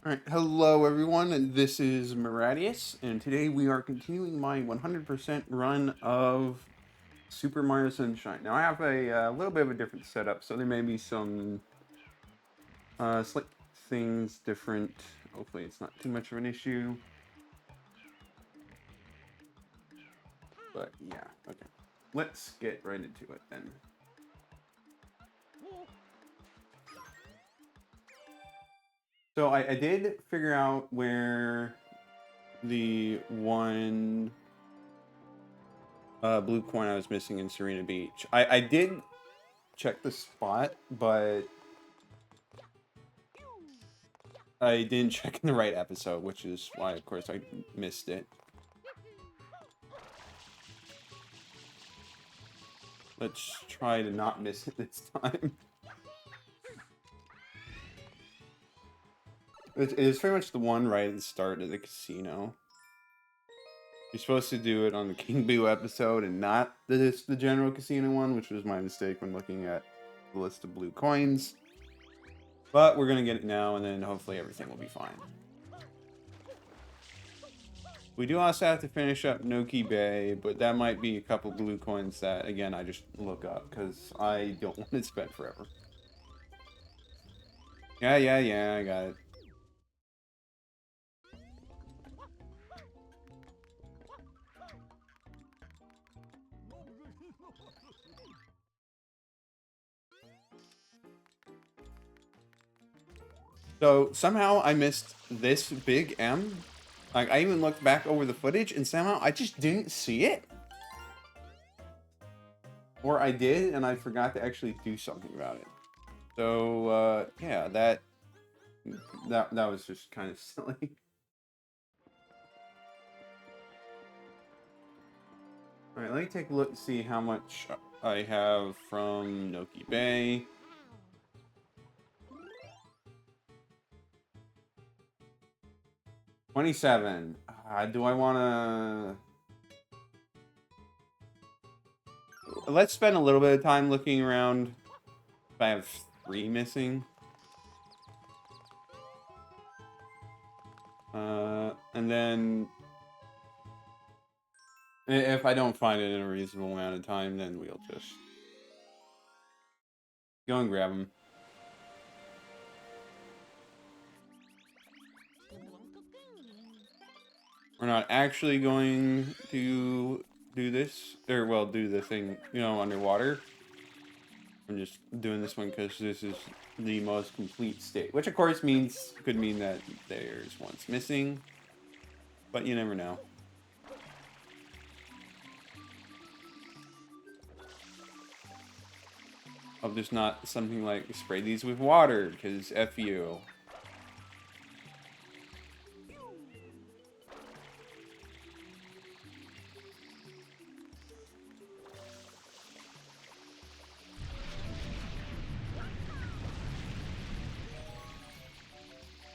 Alright, hello everyone, and this is Maradius, and today we are continuing my 100% run of Super Mario Sunshine. Now I have a little bit of a different setup, so there may be some slight things different. Hopefully it's not too much of an issue. But yeah, okay. Let's get right into it then. So I did figure out where the one blue coin I was missing in Sirena Beach. I did check the spot, but I didn't check in the right episode, which is why, of course, I missed it. Let's try to not miss it this time. It is pretty much the one right at the start of the casino. You're supposed to do it on the King Boo episode and not the general casino one, which was my mistake when looking at the list of blue coins. But we're going to get it now, and then hopefully everything will be fine. We do also have to finish up Noki Bay, but that might be a couple blue coins that, again, I just look up, because I don't want to spend forever. Yeah, I got it. So, somehow I missed this big M. Like, I even looked back over the footage, and somehow I just didn't see it. Or I did, and I forgot to actually do something about it. So, yeah, that was just kind of silly. Alright, let me take a look and see how much I have from Noki Bay. 27. Do I want to... Let's spend a little bit of time looking around. If I have 3 missing. And then... if I don't find it in a reasonable amount of time, then we'll just... go and grab them. We're not actually going to do this, or well, do the thing, you know, underwater. I'm just doing this one because this is the most complete state, which of course could mean that there's one's missing, but you never know. Hope there's not something like spray these with water, because F you.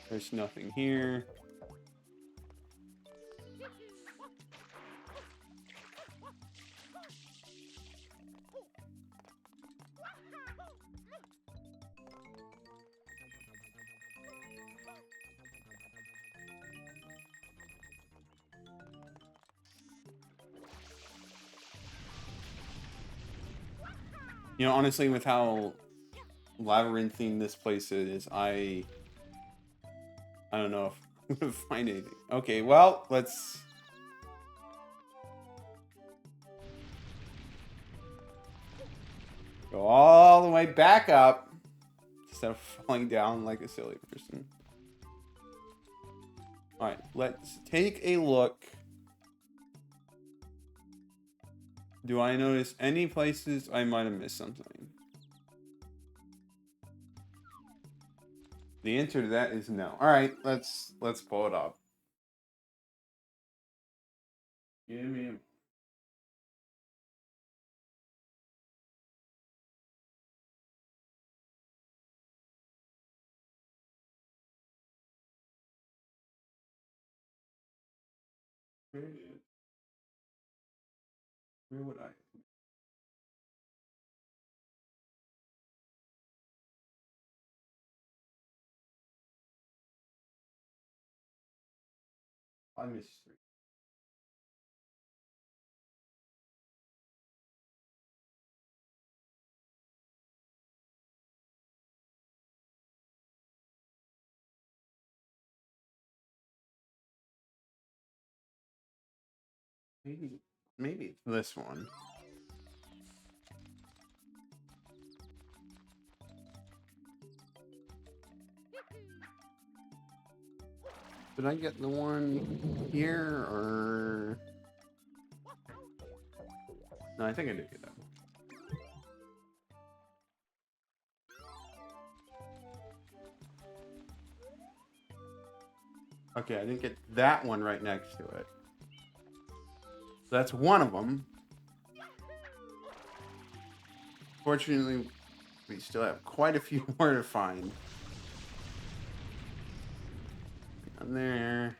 There's nothing here. You know, honestly, with how labyrinthine this place is, I don't know if I'm gonna find anything. Okay, well, let's... go all the way back up instead of falling down like a silly person. Alright, let's take a look. Do I notice any places I might have missed something? The answer to that is no. Alright, let's pull it up. Give me a... Where would I... I missed 3. Maybe it's this one. Did I get the one here or no? I think I did get that one. Okay, I didn't get that one right next to it. So that's one of them. Fortunately, we still have quite a few more to find. Down there.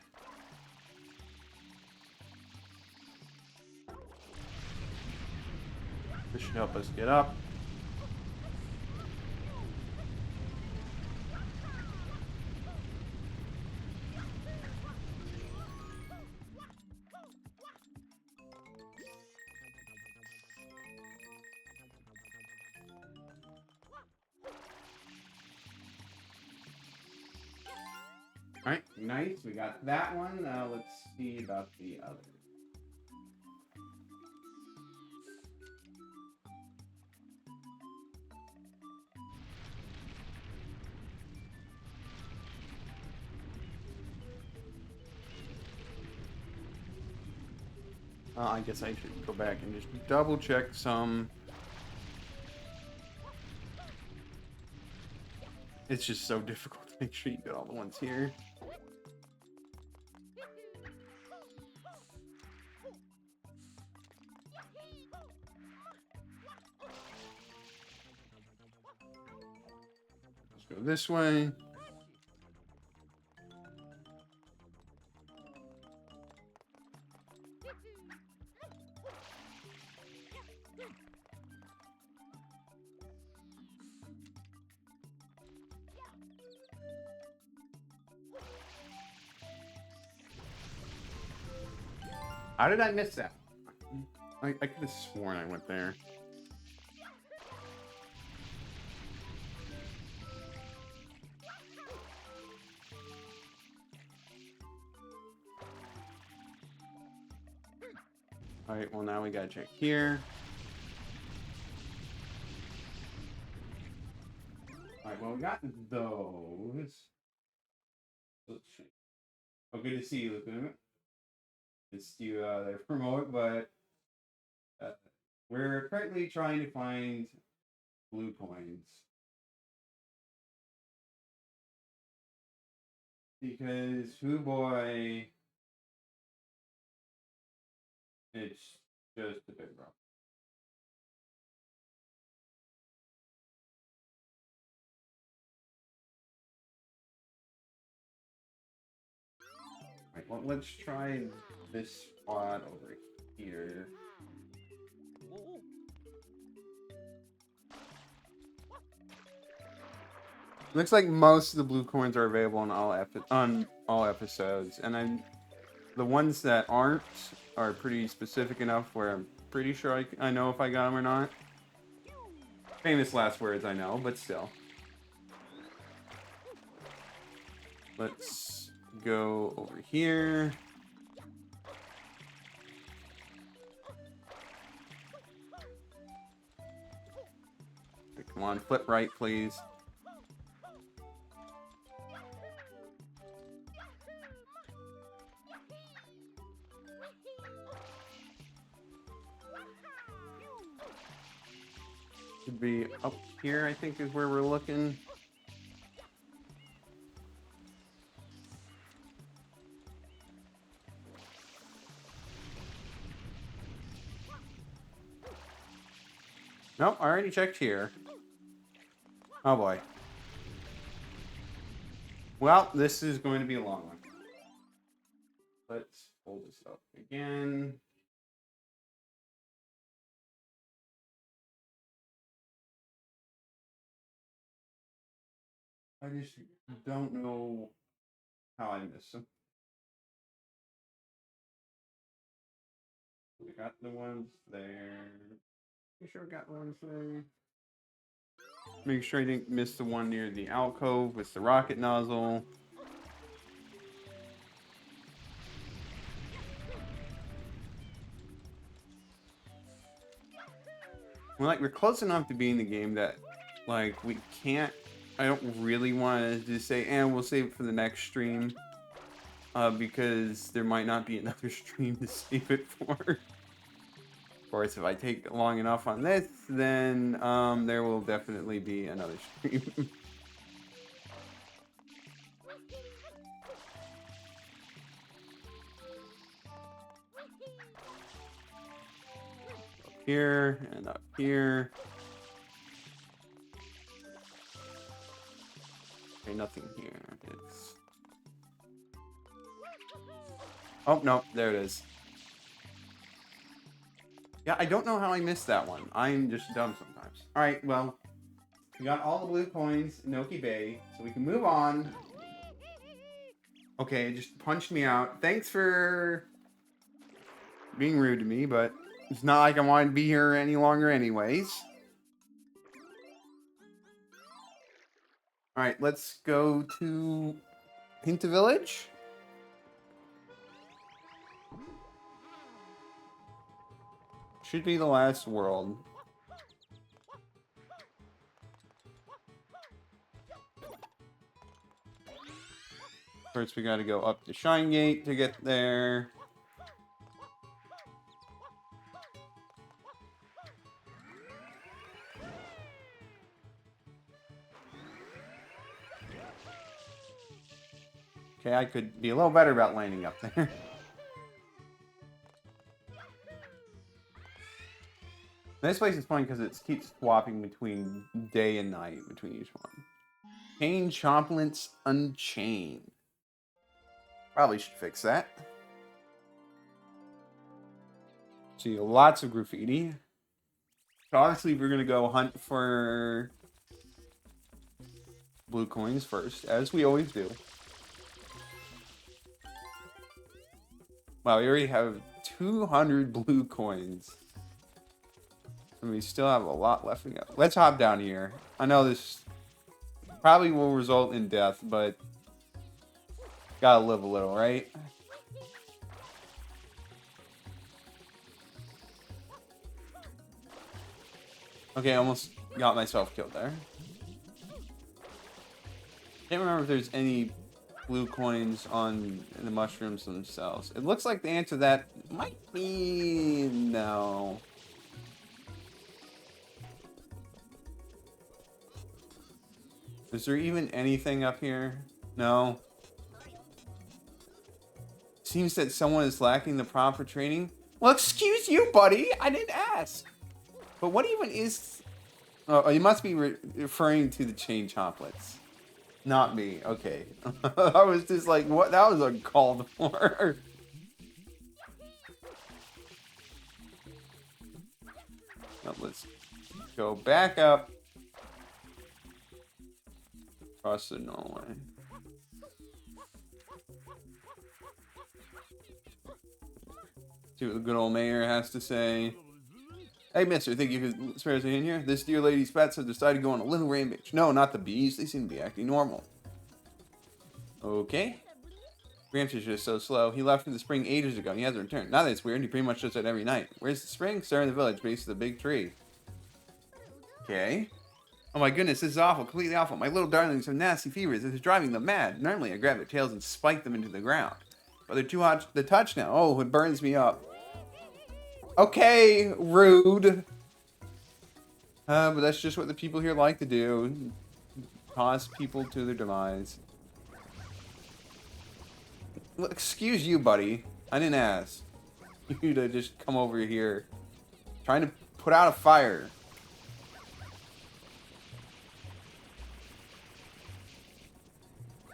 This should help us get up. All right, nice. We got that one. Now let's see about the other. I guess I should go back and just double check some. It's just so difficult to make sure you get all the ones here. Let's go this way. How did I miss that? I could have sworn I went there. Alright, well now we gotta check here. Alright, well we got those. Let's see. Oh, good to see you, Lieutenant. It's you there promote, but we're currently trying to find blue coins. Because, hoo boy, it's just a bit rough. Right, well, let's try this spot over here. Looks like most of the blue coins are available on all episodes, and the ones that aren't are pretty specific enough where I'm pretty sure I know if I got them or not. Famous last words, I know, but still. Let's go over here. Come on, flip right, please. Should be up here, I think, is where we're looking. Nope, I already checked here. Oh boy. Well, this is going to be a long one. Let's pull this up again. I just don't know how I missed them. We got the ones there. Make sure we got the ones there. Make sure I didn't miss the one near the alcove with the rocket nozzle. We're close enough to being the game that, like, we can't. I don't really want to just say, and we'll save it for the next stream, because there might not be another stream to save it for. Of course, if I take long enough on this, then there will definitely be another stream. Up here and up here. Okay, nothing here. It's... Oh, no, there it is. Yeah, I don't know how I missed that one. I'm just dumb sometimes. Alright, well, we got all the blue coins in Noki Bay, so we can move on. Okay, it just punched me out. Thanks for being rude to me, but it's not like I wanted to be here any longer anyways. Alright, let's go to Pianta Village. Should be the last world. First, we gotta go up the Shine Gate to get there. Okay, I could be a little better about landing up there. This place is funny because it keeps swapping between day and night between each one. Chain Chomplets Unchained. Probably should fix that. See, lots of graffiti. So obviously we're going to go hunt for blue coins first, as we always do. Wow, we already have 200 blue coins. And we still have a lot left to go. Let's hop down here. I know this probably will result in death, but gotta live a little, right? Okay, almost got myself killed there. Can't remember if there's any blue coins on the mushrooms themselves. It looks like the answer to that might be no. Is there even anything up here? No. Seems that someone is lacking the proper training. Well, excuse you, buddy. I didn't ask. But what even is... Oh, you must be referring to the chain chomplets. Not me. Okay. I was just like, what? That was uncalled for. Now let's go back up. Across the Norway. See what the good old mayor has to say. Hey, mister, think you could spare us a hand here? This dear lady's pets have decided to go on a little rampage. No, not the bees. They seem to be acting normal. Okay. Gramps is just so slow. He left for the spring ages ago. He hasn't returned. Now that it's weird, he pretty much does that every night. Where's the spring? Somewhere in the village, base of the big tree. Okay. Oh my goodness, this is awful. Completely awful. My little darlings have nasty fevers. This is driving them mad. Normally, I grab their tails and spike them into the ground. But they're too hot to touch now. Oh, it burns me up. Okay, rude. But that's just what the people here like to do. Cause people to their demise. Well, excuse you, buddy. I didn't ask you to just come over here. Trying to put out a fire.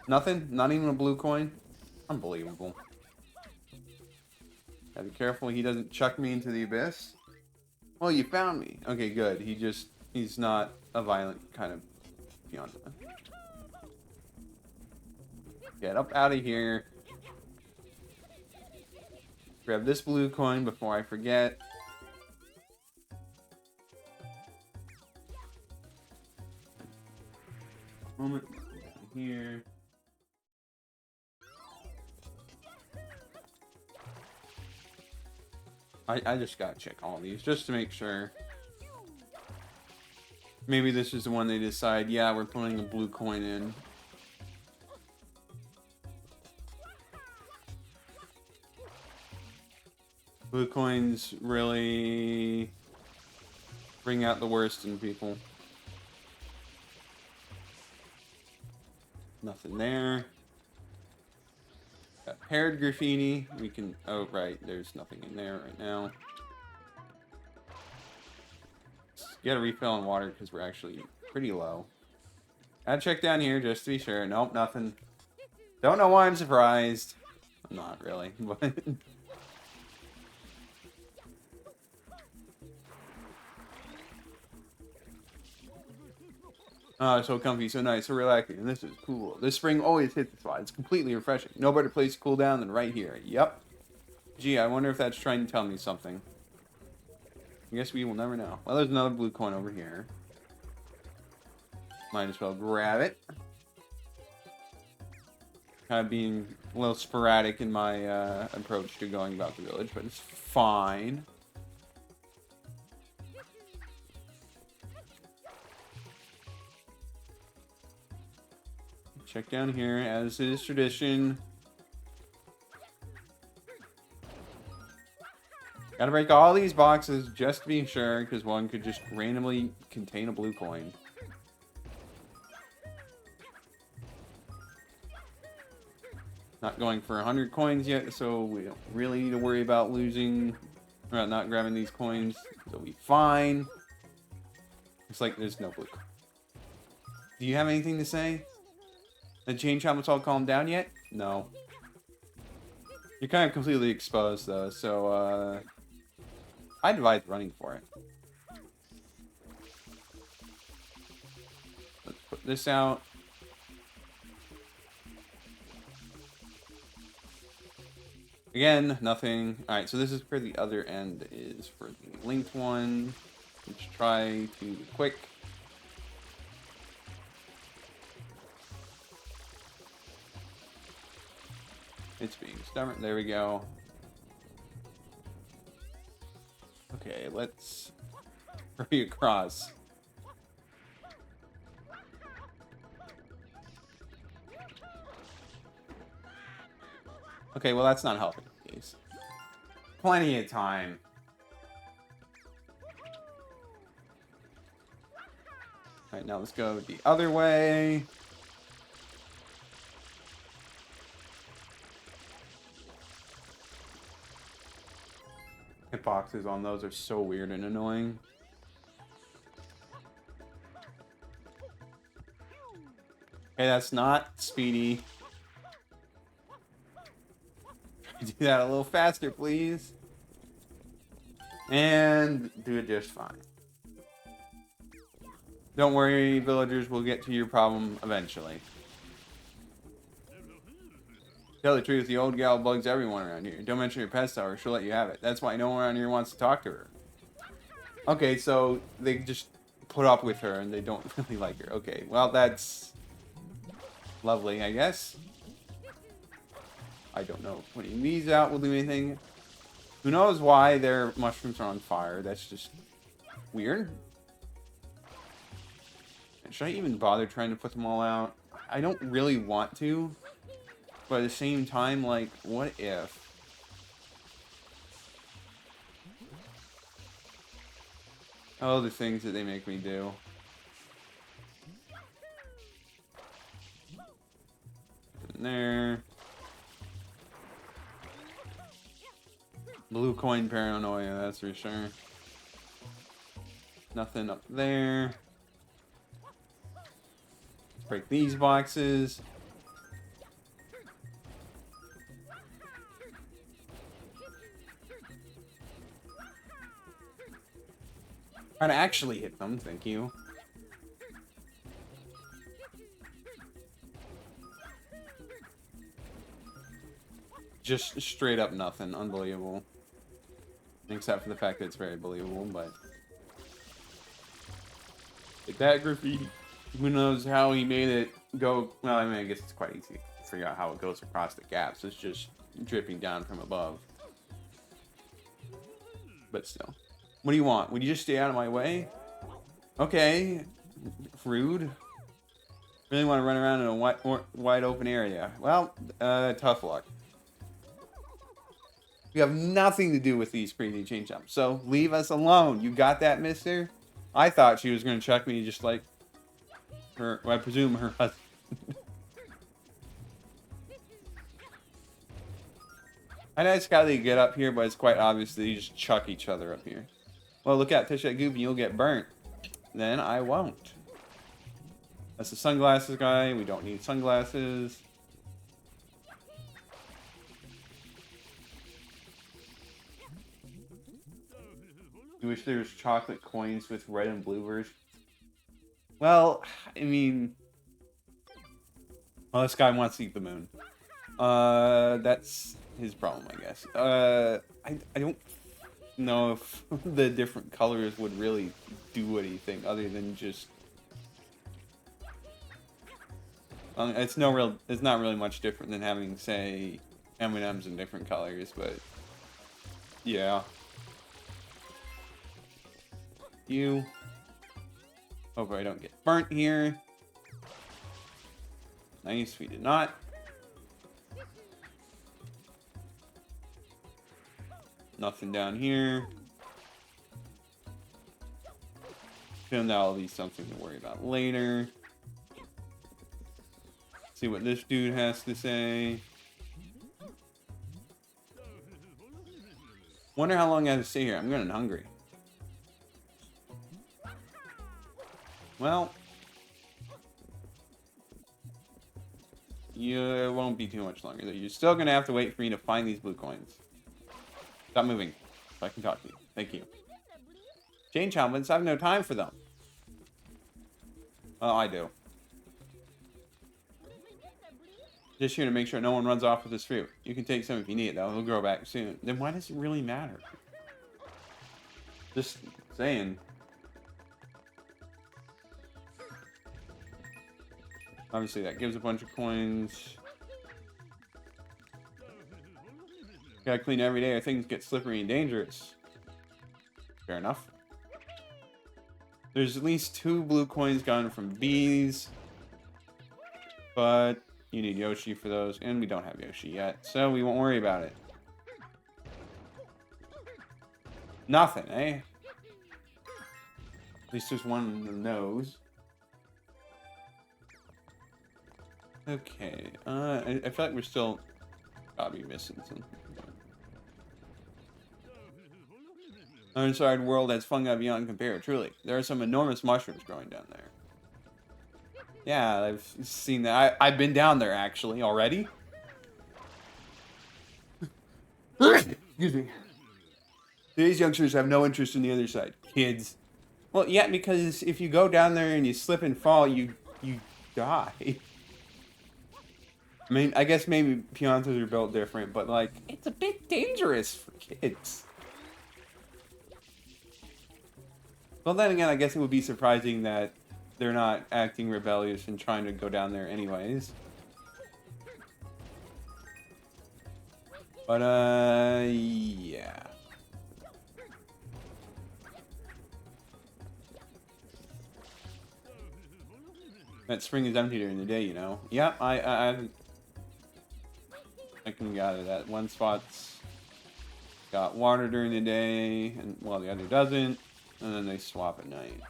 Nothing? Not even a blue coin? Unbelievable. Gotta be careful he doesn't chuck me into the abyss. Well, you found me. Okay, good. He's not a violent kind of Pianta. Get up out of here. Grab this blue coin before I forget. Moment down here. I just gotta check all these just to make sure. Maybe this is the one they decide, yeah, we're putting a blue coin in. Blue coins really bring out the worst in people. Nothing there. Got paired graffiti. We can... Oh, right. There's nothing in there right now. Get a refill on water because we're actually pretty low. Gotta check down here just to be sure. Nope, nothing. Don't know why I'm surprised. I'm not really, but... Oh, so comfy, so nice, so relaxing, and this is cool. This spring always hits the spot. It's completely refreshing. No better place to cool down than right here. Yep. Gee, I wonder if that's trying to tell me something. I guess we will never know. Well, there's another blue coin over here. Might as well grab it. Kind of being a little sporadic in my approach to going about the village, but it's fine. Check down here, as is tradition. Gotta break all these boxes just to be sure, because one could just randomly contain a blue coin. Not going for 100 coins yet, so we don't really need to worry about losing, or not grabbing these coins. It'll be fine. Looks like there's no blue coin. Do you have anything to say? The change helmets all calmed down yet? No. You're kind of completely exposed though, so I'd advise running for it. Let's put this out. Again, nothing. Alright, so this is where the other end is for the linked one. Let's try to be quick. It's being stubborn. There we go. Okay, let's hurry across. Okay, well that's not helping. Please. Plenty of time. Alright, now let's go the other way. Hitboxes on those are so weird and annoying. Okay, that's not speedy. Do that a little faster, please. And do it just fine. Don't worry, villagers, we'll get to your problem eventually. Tell the truth, the old gal bugs everyone around here. Don't mention your pets, or she'll let you have it. That's why no one around here wants to talk to her. Okay, so they just put up with her and they don't really like her. Okay, well, that's lovely, I guess. I don't know if putting these out will do anything. Who knows why their mushrooms are on fire? That's just weird. Should I even bother trying to put them all out? I don't really want to. But at the same time, like, what if? Oh, the things that they make me do. In there. Blue coin paranoia, that's for sure. Nothing up there. Let's break these boxes. Try to actually hit them, thank you. Just straight up nothing. Unbelievable. Except for the fact that it's very believable, but... That graffiti, who knows how he made it go... Well, I mean, I guess it's quite easy to figure out how it goes across the gaps. It's just dripping down from above. But still. What do you want? Would you just stay out of my way? Okay. Rude. Really want to run around in a wide open area. Well, tough luck. You have nothing to do with these crazy chain jumps, so leave us alone. You got that, mister? I thought she was going to chuck me just like her, well, I presume her husband. I know it's how they get up here, but it's quite obvious that you just chuck each other up here. Well, look out, touch that goop and you'll get burnt. Then I won't. That's the sunglasses guy. We don't need sunglasses. You wish there was chocolate coins with red and blue version? Well, I mean... Well, this guy wants to eat the moon. That's his problem, I guess. I don't know if the different colors would really do anything other than just... it's not really much different than having, say, M&Ms in different colors, but... Yeah. You. Hope I don't get burnt here. Nice, we did not. Nothing down here. And that'll be something to worry about later. See what this dude has to say. Wonder how long I have to stay here. I'm getting hungry. Well, it won't be too much longer. You're still going to have to wait for me to find these blue coins. Stop moving so I can talk to you. Thank you. Change helmets, I have no time for them. Well, I do. Just here to make sure no one runs off with this fruit. You can take some if you need it, though. It'll grow back soon. Then why does it really matter? Just saying. Obviously, that gives a bunch of coins. Gotta clean every day or things get slippery and dangerous. Fair enough. There's at least 2 blue coins gotten from bees. But you need Yoshi for those, and we don't have Yoshi yet, so we won't worry about it. Nothing, eh? At least there's one in the nose. Okay, I feel like we're still probably missing something. Uncharted world has fungi beyond compare, truly. There are some enormous mushrooms growing down there. Yeah, I've seen that. I've been down there, actually, already. Excuse me. Today's youngsters have no interest in the other side. Kids. Well, yeah, because if you go down there and you slip and fall, you die. I mean, I guess maybe Piantas are built different, but, like, it's a bit dangerous for kids. Well, then again, I guess it would be surprising that they're not acting rebellious and trying to go down there anyways. But, yeah. That spring is empty during the day, you know. Yeah, I can gather that. One spot's got water during the day, and well, the other doesn't. And then they swap at night.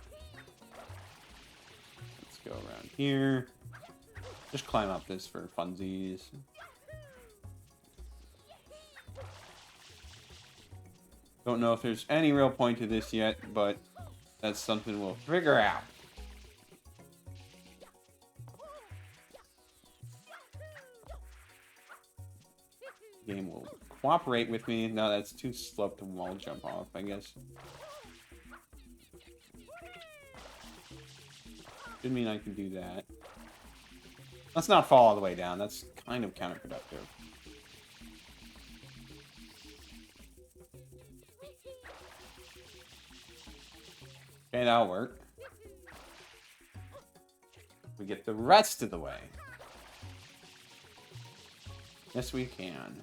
Let's go around here. Just climb up this for funsies. Don't know if there's any real point to this yet, but that's something we'll figure out. Game will cooperate with me. No, that's too slow to wall jump off, I guess. Didn't mean I could do that. Let's not fall all the way down. That's kind of counterproductive. Okay, that'll work. We get the rest of the way. Yes, we can.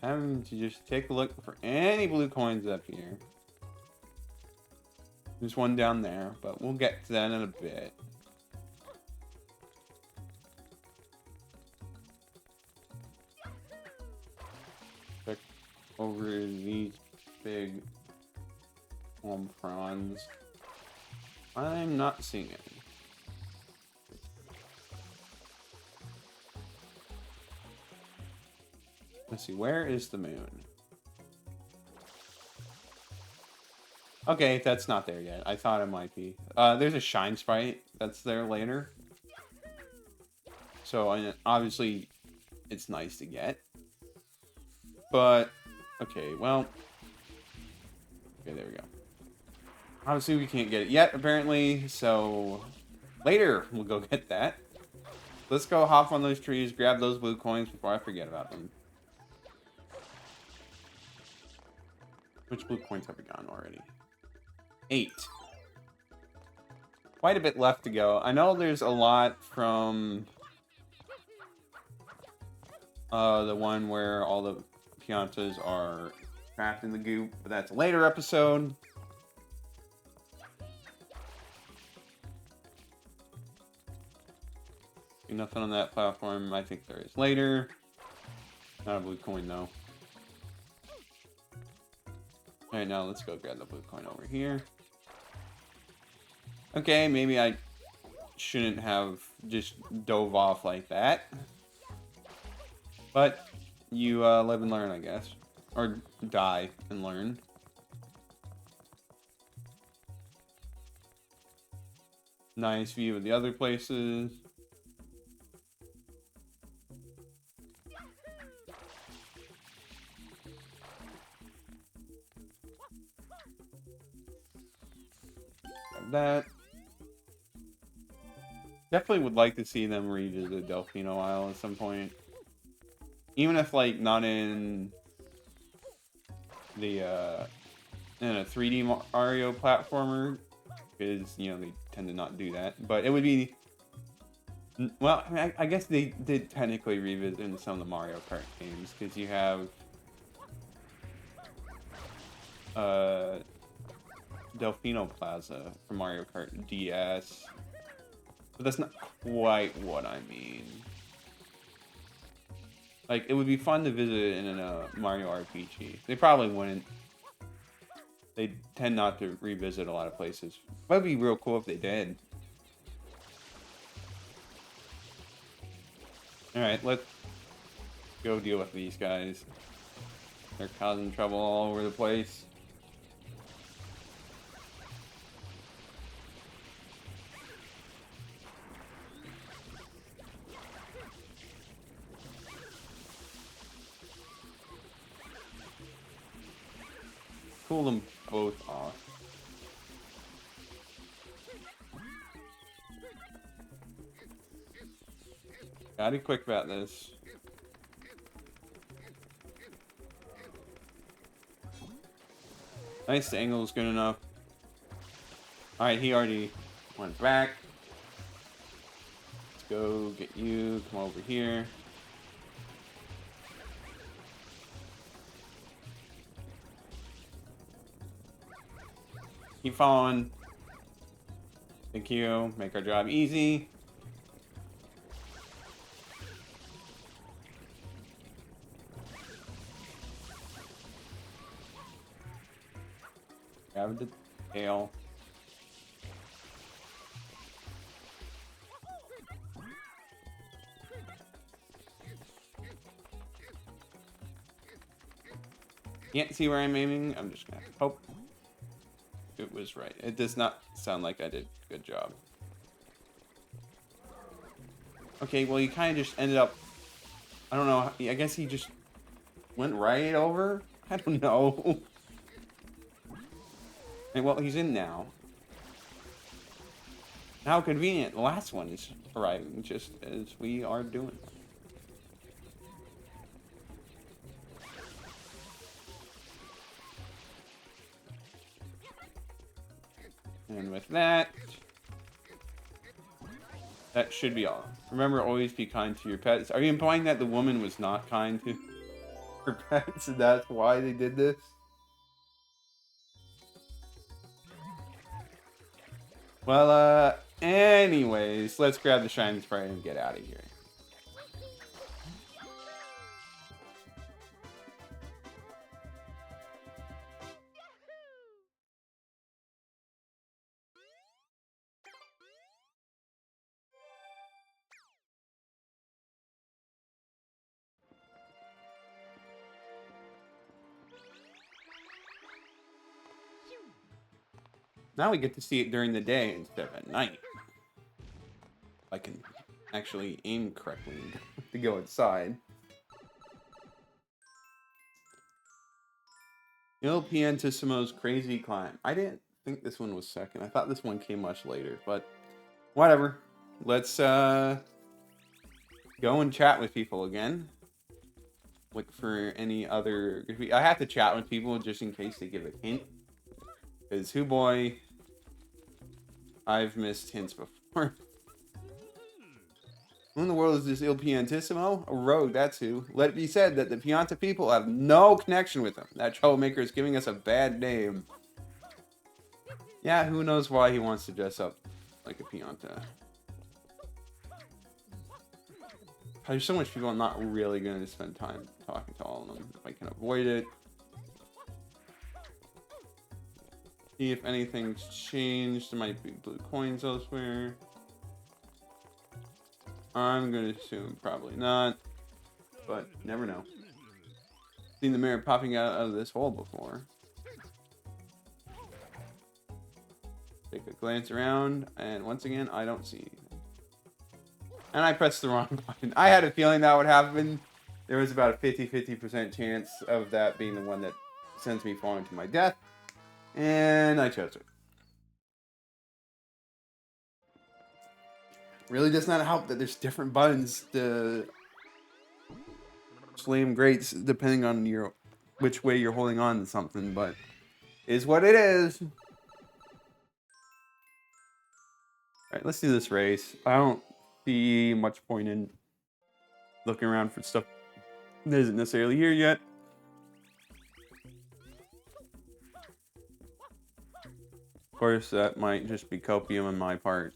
Having to just take a look for any blue coins up here. There's one down there, but we'll get to that in a bit. Check over these big prawns. I'm not seeing any. Let's see, where is the moon? Okay, that's not there yet. I thought it might be. There's a shine sprite that's there later. So, obviously, it's nice to get. But, okay, well. Okay, there we go. Obviously, we can't get it yet, apparently. So, later, we'll go get that. Let's go hop on those trees, grab those blue coins before I forget about them. Which blue coins have we gotten already? 8. Quite a bit left to go. I know there's a lot from the one where all the Piantas are trapped in the goop, but that's a later episode. Nothing on that platform. I think there is later. Not a blue coin though. Alright, now let's go grab the blue coin over here. Okay, maybe I shouldn't have just dove off like that. But you live and learn, I guess. Or die and learn. Nice view of the other places. That. Definitely would like to see them revisit Delfino Isle at some point. Even if, like, not in the, in a 3D Mario platformer. Because, you know, they tend to not do that. But it would be... Well, I guess they did technically revisit in some of the Mario Kart games. Because you have... Delfino Plaza from Mario Kart DS. But that's not quite what I mean. Like, it would be fun to visit it in a Mario RPG. They probably wouldn't. They tend not to revisit a lot of places. But it'd be real cool if they did. Alright, let's go deal with these guys. They're causing trouble all over the place. Cool them both off. Gotta be quick about this. Nice, the angle is good enough. Alright, he already went back. Let's go get you. Come over here. Keep following. Thank you. Make our job easy. Grab the tail. Can't see where I'm aiming. I'm just gonna hope it was right. It does not sound like I did a good job. Okay, well, you kind of just ended up... I don't know. I guess he just went right over? I don't know. And, well, he's in now. How convenient. The last one is arriving just as we are doing. And with that, that should be all. Remember, always be kind to your pets. Are you implying that the woman was not kind to her pets, and that's why they did this? Well, anyways, let's grab the shiny sprite and get out of here. Now we get to see it during the day instead of at night. I can actually aim correctly to go inside. Il Piantissimo's Crazy Climb. I didn't think this one was second. I thought this one came much later, but whatever. Let's go and chat with people again. Look for any other... I have to chat with people just in case they give a hint. Because, hoo boy, I've missed hints before. Who in the world is this Il Piantissimo? A rogue, that's who. Let it be said that the Pianta people have no connection with him. That troublemaker is giving us a bad name. Yeah, who knows why he wants to dress up like a Pianta. There's so much people I'm not really going to spend time talking to all of them if I can avoid it. See if anything's changed. There might be blue coins elsewhere. I'm going to assume probably not, but never know. Seen the mirror popping out of this hole before. Take a glance around, and once again, I don't see anything. And I pressed the wrong button. I had a feeling that would happen. There was about a 50% chance of that being the one that sends me falling to my death. And I chose it. Really does not help that there's different buttons to slam grates depending on which way you're holding on to something, but is what it is. Alright, let's do this race. I don't see much point in looking around for stuff that isn't necessarily here yet. Of course, that might just be copium on my part.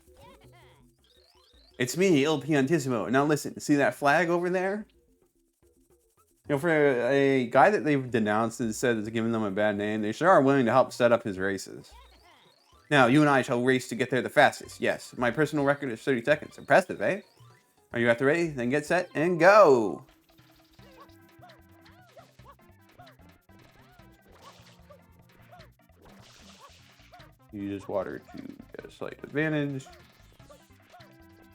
It's me, Il Piantissimo. Now listen, see that flag over there? You know, for a guy that they've denounced and said is giving them a bad name, they sure are willing to help set up his races. Now, you and I shall race to get there the fastest. Yes, my personal record is 30 seconds. Impressive, eh? Are you at the ready? Then get set and go! Use water to get a slight advantage.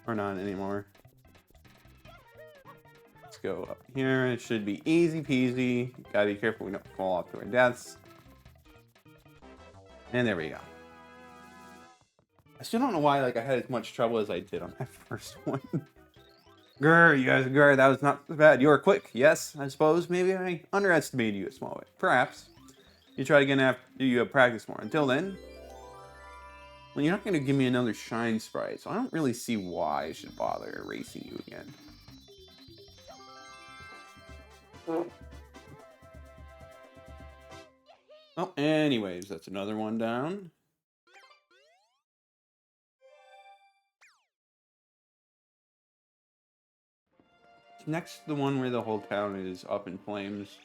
Or not anymore. Let's go up here. It should be easy peasy. Gotta be careful we don't fall off to our deaths. And there we go. I still don't know why I had as much trouble as I did on that first one. Grr, you guys, grr, that was not bad. You were quick, yes, I suppose. Maybe I underestimated you a small way. Perhaps. You try again after you have practiced more. Until then, well, you're not going to give me another shine sprite, so I don't really see why I should bother erasing you again. Oh, anyways, that's another one down. Next, the one where the whole town is up in flames.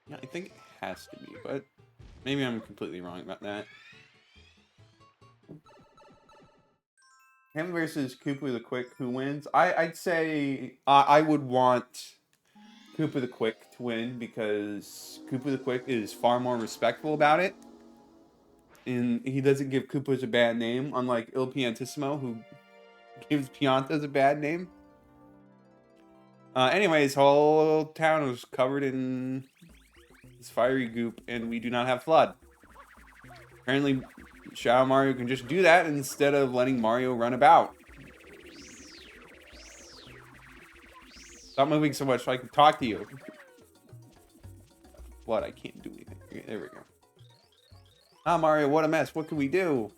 Yeah, I think it has to be, but maybe I'm completely wrong about that. Him versus Koopa the Quick, who wins? I'd say I would want Koopa the Quick to win because Koopa the Quick is far more respectful about it. And he doesn't give Koopas a bad name, unlike Il Piantissimo, who gives Piantas a bad name. Anyways, whole town was covered in this fiery goop, and we do not have flood. Apparently, Shadow Mario can just do that instead of letting Mario run about. Stop moving so much so I can talk to you. What? I can't do anything. There we go. Ah, Mario, what a mess. What can we do?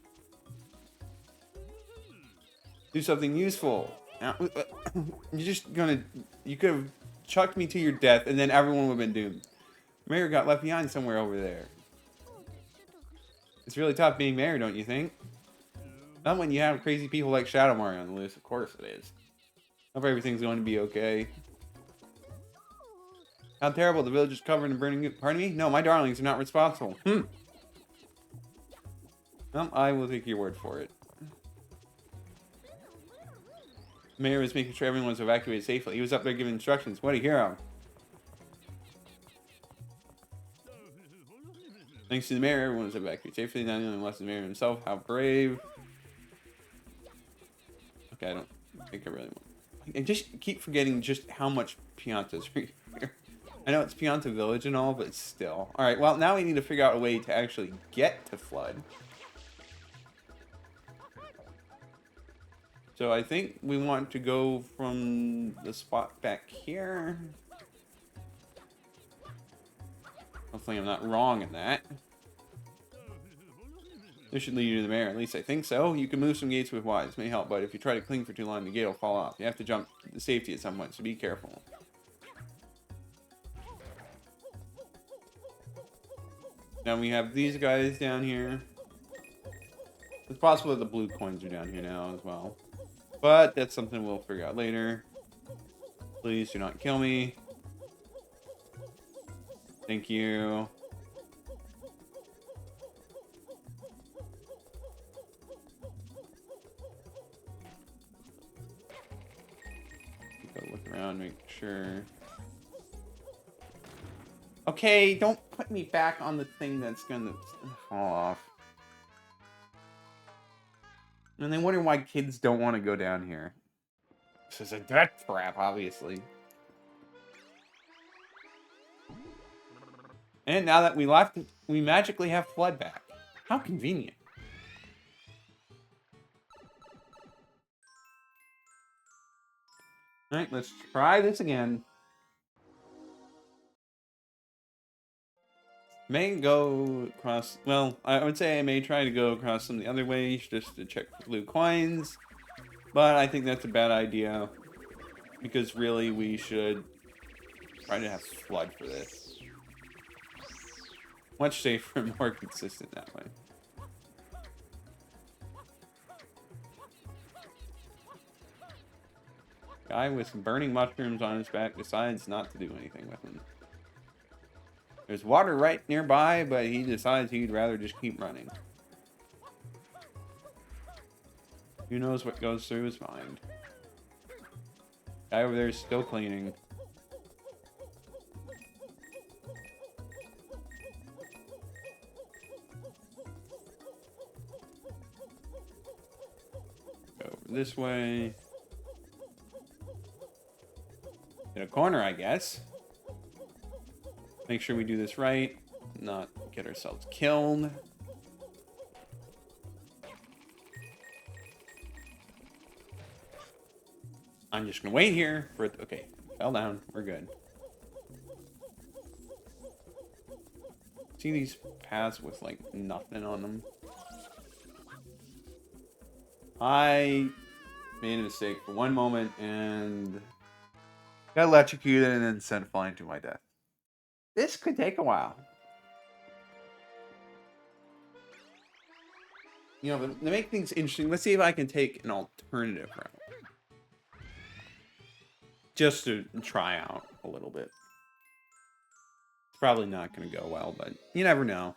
Do something useful. You're just gonna... You could have chucked me to your death, and then everyone would have been doomed. Mario got left behind somewhere over there. It's really tough being Mario, don't you think? Not when you have crazy people like Shadow Mario on the list. Of course it is. Hope everything's going to be okay. How terrible. The village is covered in burning... Pardon me? No, my darlings are not responsible. Well, I will take your word for it. The mayor was making sure everyone was evacuated safely. He was up there giving instructions. What a hero. Thanks to the mayor, everyone was evacuated safely. Not only lost the mayor himself. How brave. Okay, I don't think I really want... I just keep forgetting just how much Pianta's here. I know it's Pianta Village and all, but still. Alright, well, now we need to figure out a way to actually get to Flood. So I think we want to go from the spot back here. Hopefully I'm not wrong in that. This should lead you to the mayor. At least I think so. You can move some gates with Y. This may help, but if you try to cling for too long, the gate will fall off. You have to jump to safety at some point, so be careful. Now we have these guys down here. It's possible that the blue coins are down here now as well. But that's something we'll figure out later. Please do not kill me. Thank you. Go look around, make sure. Okay, don't put me back on the thing that's gonna fall off. And they wonder why kids don't want to go down here. This is a death trap, obviously. And now that we left, we magically have Flood back. How convenient. Alright, let's try this again. May go across... Well, I would say I may try to go across some of the other ways just to check for blue coins. But I think that's a bad idea. Because really, we should try to have Flood for this. Much safer and more consistent that way. Guy with some burning mushrooms on his back decides not to do anything with them. There's water right nearby, but he decides he'd rather just keep running. Who knows what goes through his mind? Guy over there is still cleaning. Go over this way. In a corner, I guess. Make sure we do this right. Not get ourselves killed. I'm just gonna wait here for it. Okay, fell down. We're good. See these paths with like nothing on them? I made a mistake for one moment and got electrocuted and then sent flying to my death. This could take a while. You know, but to make things interesting, let's see if I can take an alternative route. Just to try out a little bit. It's probably not going to go well, but you never know.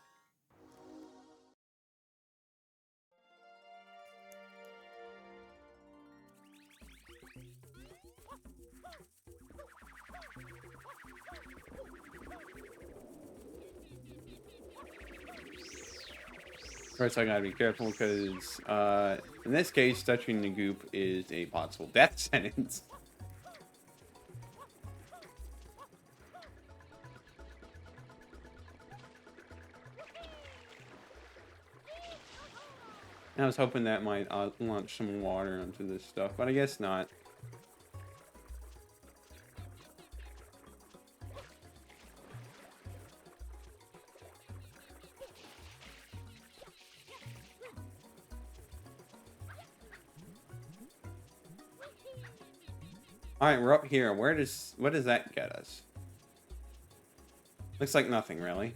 Of course, I gotta be careful because, in this case, touching the goop is a possible death sentence. I was hoping that might launch some water onto this stuff, but I guess not. Alright, we're up here. What does that get us? Looks like nothing, really.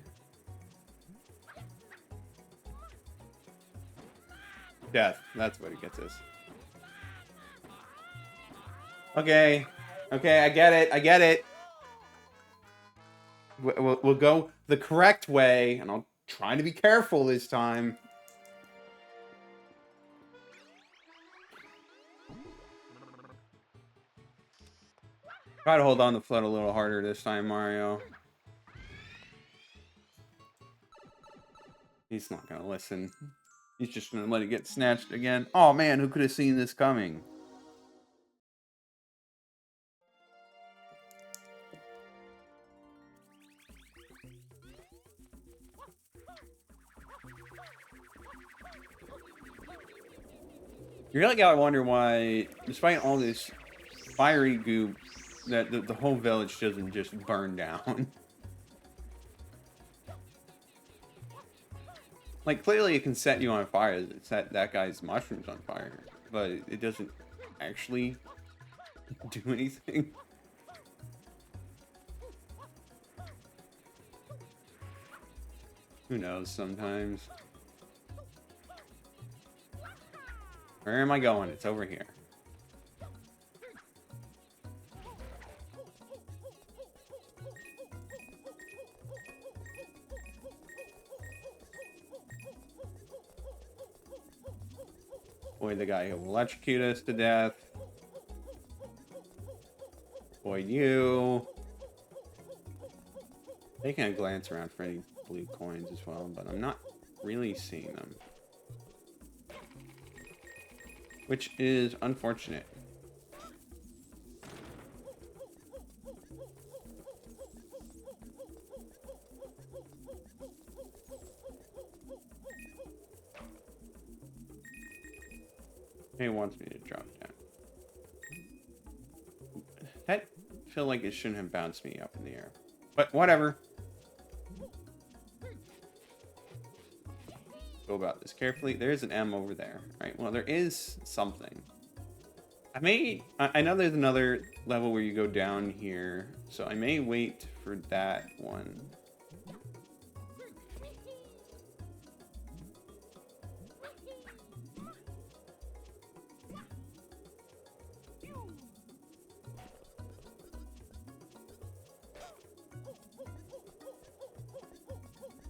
Death. That's what it gets us. Okay. Okay, I get it. I get it. We'll go the correct way, and I'll try to be careful this time. Try to hold on to the float a little harder this time, Mario. He's not gonna listen. He's just gonna let it get snatched again. Oh man, who could have seen this coming? You really gotta wonder why, despite all this fiery goop, that the whole village doesn't just burn down. Like, clearly it can set you on fire. It set that guy's mushrooms on fire. But it doesn't actually do anything. Who knows sometimes. Where am I going? It's over here. Boy, the guy who will electrocute us to death. Boy, you. Taking a glance around for any blue coins as well, but I'm not really seeing them. Which is unfortunate. He wants me to drop down. I feel like it shouldn't have bounced me up in the air. But whatever. Go about this carefully. There's an M over there. Right, well, there is something. I know there's another level where you go down here, so I may wait for that one.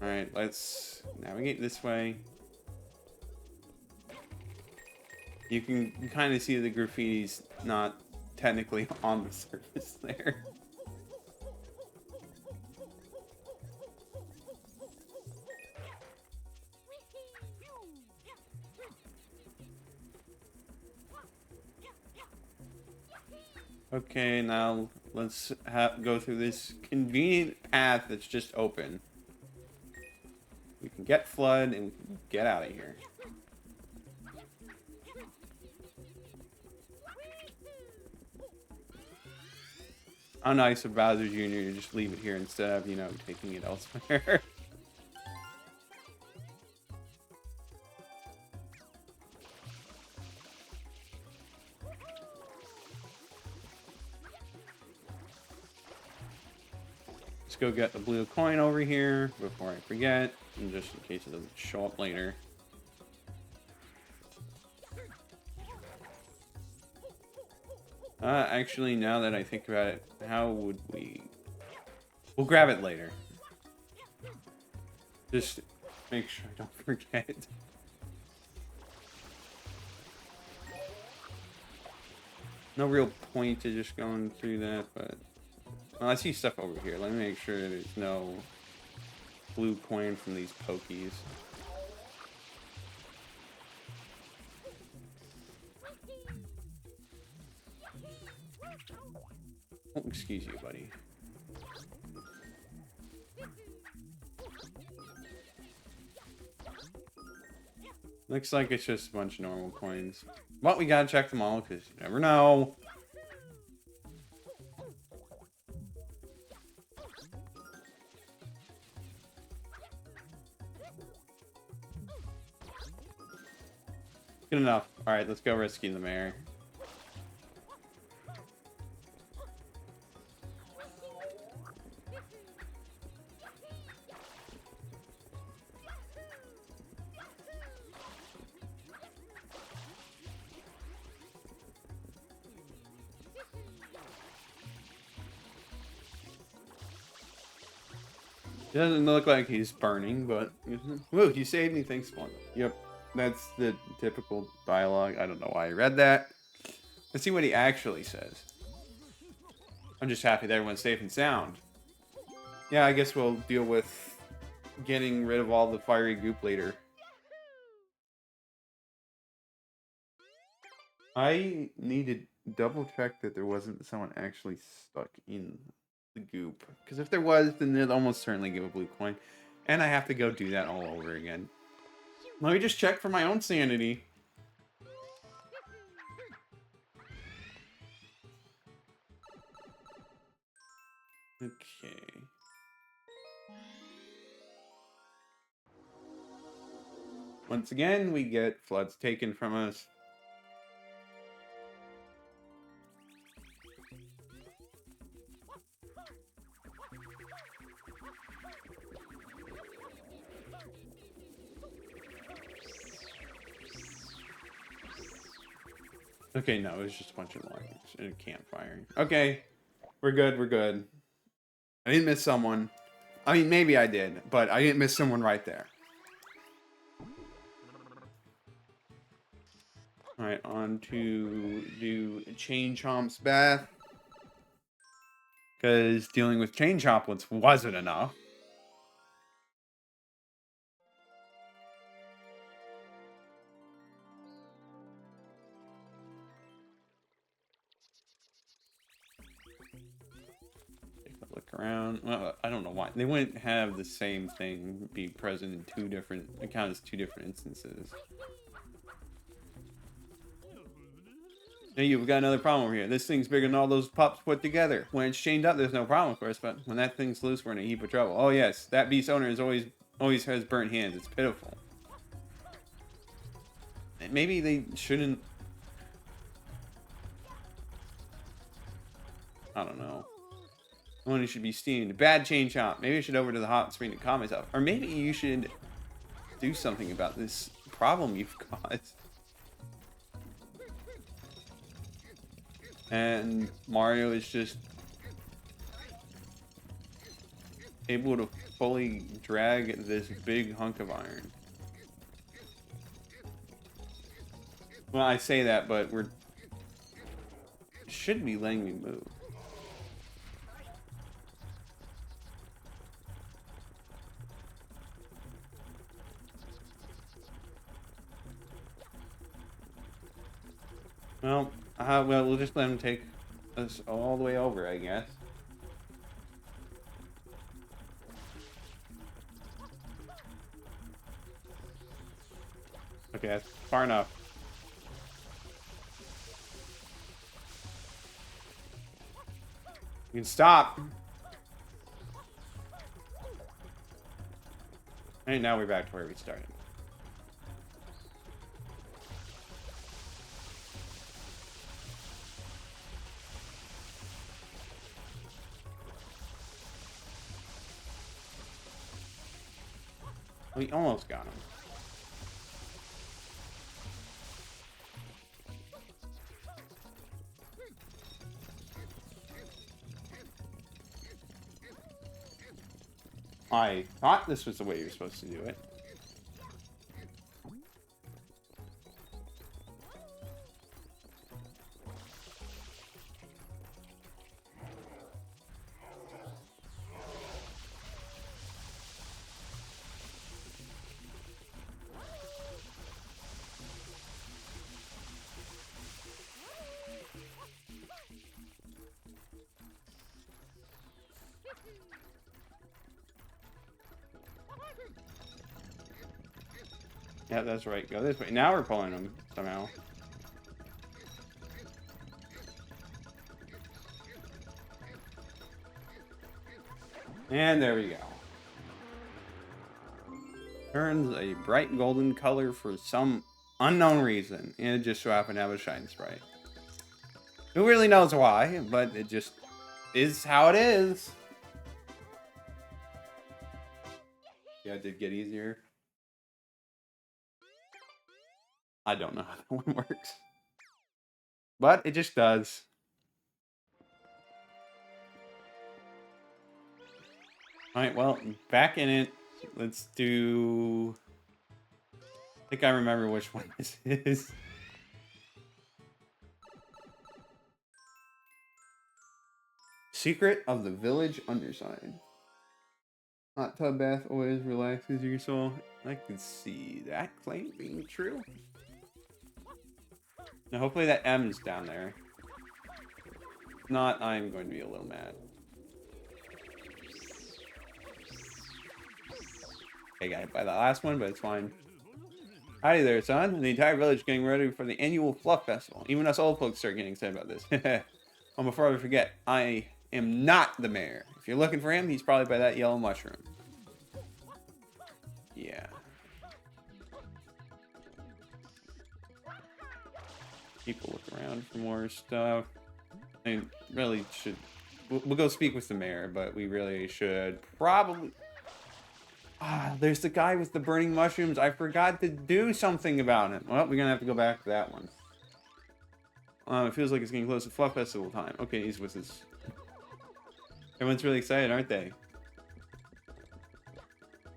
Alright, let's navigate this way. You can kind of see the graffiti's not technically on the surface there. Okay, now let's go through this convenient path that's just open. We can get Flood and we can get out of here. How nice of Bowser Jr. to just leave it here instead of, you know, taking it elsewhere. Let's go get the blue coin over here before I forget, and just in case it doesn't show up later. Actually, now that I think about it, how would we... We'll grab it later. Just make sure I don't forget. No real point to just going through that, but... Well, I see stuff over here. Let me make sure there's no blue coin from these pokies. Oh, excuse you, buddy. Looks like it's just a bunch of normal coins. But we gotta check them all, because you never know. Good enough. Alright, let's go rescue the mayor. It doesn't look like he's burning, but... Woo, you saved me, thanks, Spawn. Yep, that's the typical dialogue. I don't know why I read that. Let's see what he actually says. I'm just happy that everyone's safe and sound. Yeah, I guess we'll deal with getting rid of all the fiery goop later. I need to double check that there wasn't someone actually stuck in the goop. Because if there was, then they'd almost certainly give a blue coin. And I have to go do that all over again. Let me just check for my own sanity. Okay. Once again, we get floods taken from us. Okay, no, it was just a bunch of lights and a campfire. Okay, we're good, we're good. I didn't miss someone. I mean, maybe I did, but I didn't miss someone right there. Alright, on to do Chain Chomp's bath. Because dealing with Chain Chomp once wasn't enough. Look around. Well, I don't know why. They wouldn't have the same thing be present in two different accounts, two different instances. Hey, you've got another problem over here. This thing's bigger than all those pups put together. When it's chained up, there's no problem, of course, but when that thing's loose, we're in a heap of trouble. Oh yes, that beast's owner is always has burnt hands. It's pitiful. Maybe they shouldn't. I don't know. One who should be steamed. Bad Chain Chomp. Maybe I should over to the hot spring to calm myself. Or maybe you should do something about this problem you've caused. And Mario is just able to fully drag this big hunk of iron. Well, I say that, but we're should be letting me move. Well, we'll just let him take us all the way over, I guess. Okay, that's far enough. You can stop. And now we're back to where we started. We almost got him. I thought this was the way you're supposed to do it. Yeah, that's right. Go this way. Now we're pulling them somehow. And there we go. Turns a bright golden color for some unknown reason. And it just so happened to have a shine sprite. Who really knows why, but it just is how it is. Yeah, it did get easier. I don't know how that one works. But it just does. Alright, well, back in it. Let's do... I think I remember which one this is. Secret of the Village Underside. Hot tub bath always relaxes your soul. I can see that claim being true. Now, hopefully that M's down there. If not, I'm going to be a little mad. Okay, got hit by the last one, but it's fine. Howdy there, son. The entire village is getting ready for the annual Fluff Festival. Even us old folks start getting excited about this. Oh, before I forget, I am not the mayor. If you're looking for him, he's probably by that yellow mushroom. Yeah. People look around for more stuff. I really should... We'll go speak with the mayor, but we really should probably... Ah, there's the guy with the burning mushrooms. I forgot to do something about him. Well, we're gonna have to go back to that one. It feels like it's getting close to Fluff Festival time. Okay, he's with us. Everyone's really excited, aren't they?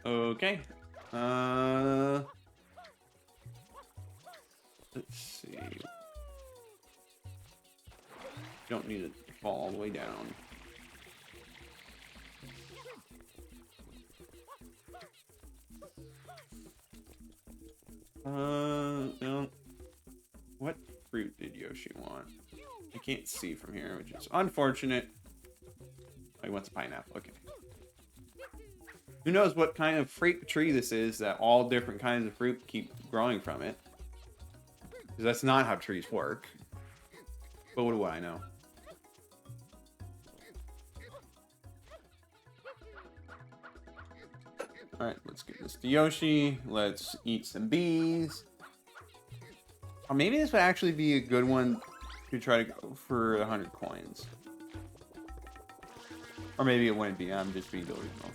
Okay. Let's see. Don't need to fall all the way down. No. What fruit did Yoshi want? I can't see from here, which is unfortunate. Oh, he wants a pineapple. Okay. Who knows what kind of fruit tree this is that all different kinds of fruit keep growing from it. Because that's not how trees work. But what do I know? Alright, let's give this to Yoshi. Let's eat some bees. Or maybe this would actually be a good one to try to go for 100 coins. Or maybe it wouldn't be. I'm just being delusional.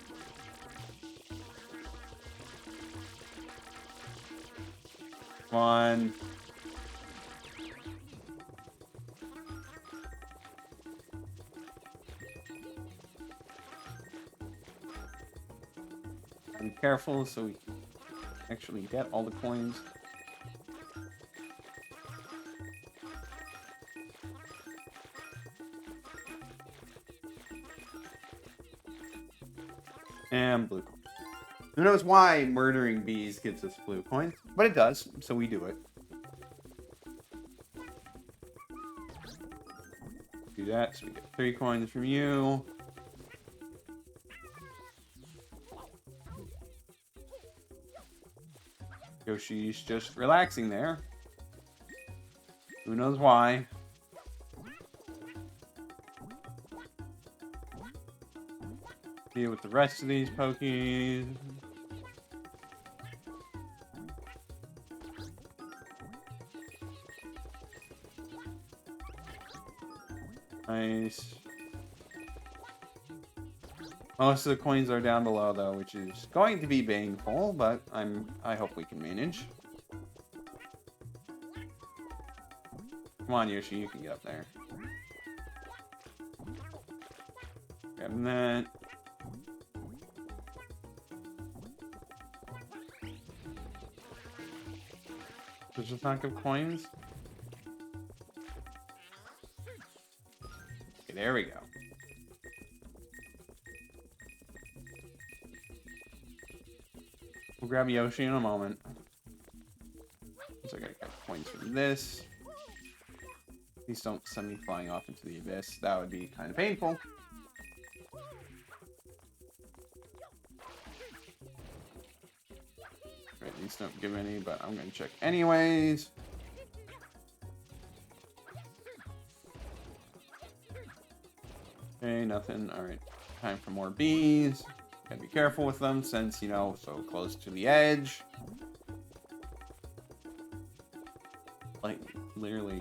Come on. Be careful so we can actually get all the coins. And blue coins. Who knows why murdering bees gives us blue coins, but it does, so we do it. Do that, so we get 3 coins from you. Yoshi's just relaxing there. Who knows why? Deal with the rest of these Pokies. Nice. Most of the coins are down below though, which is going to be painful, but I hope we can manage. Come on, Yoshi, you can get up there. Grab that. There's just not good coins. Okay, there we go. We'll grab Yoshi in a moment. So I gotta get coins from this. Please don't send me flying off into the abyss. That would be kind of painful. Right, these don't give any, but I'm gonna check anyways. Okay, nothing. Alright, time for more bees. Gotta be careful with them since, you know, so close to the edge. Like, literally.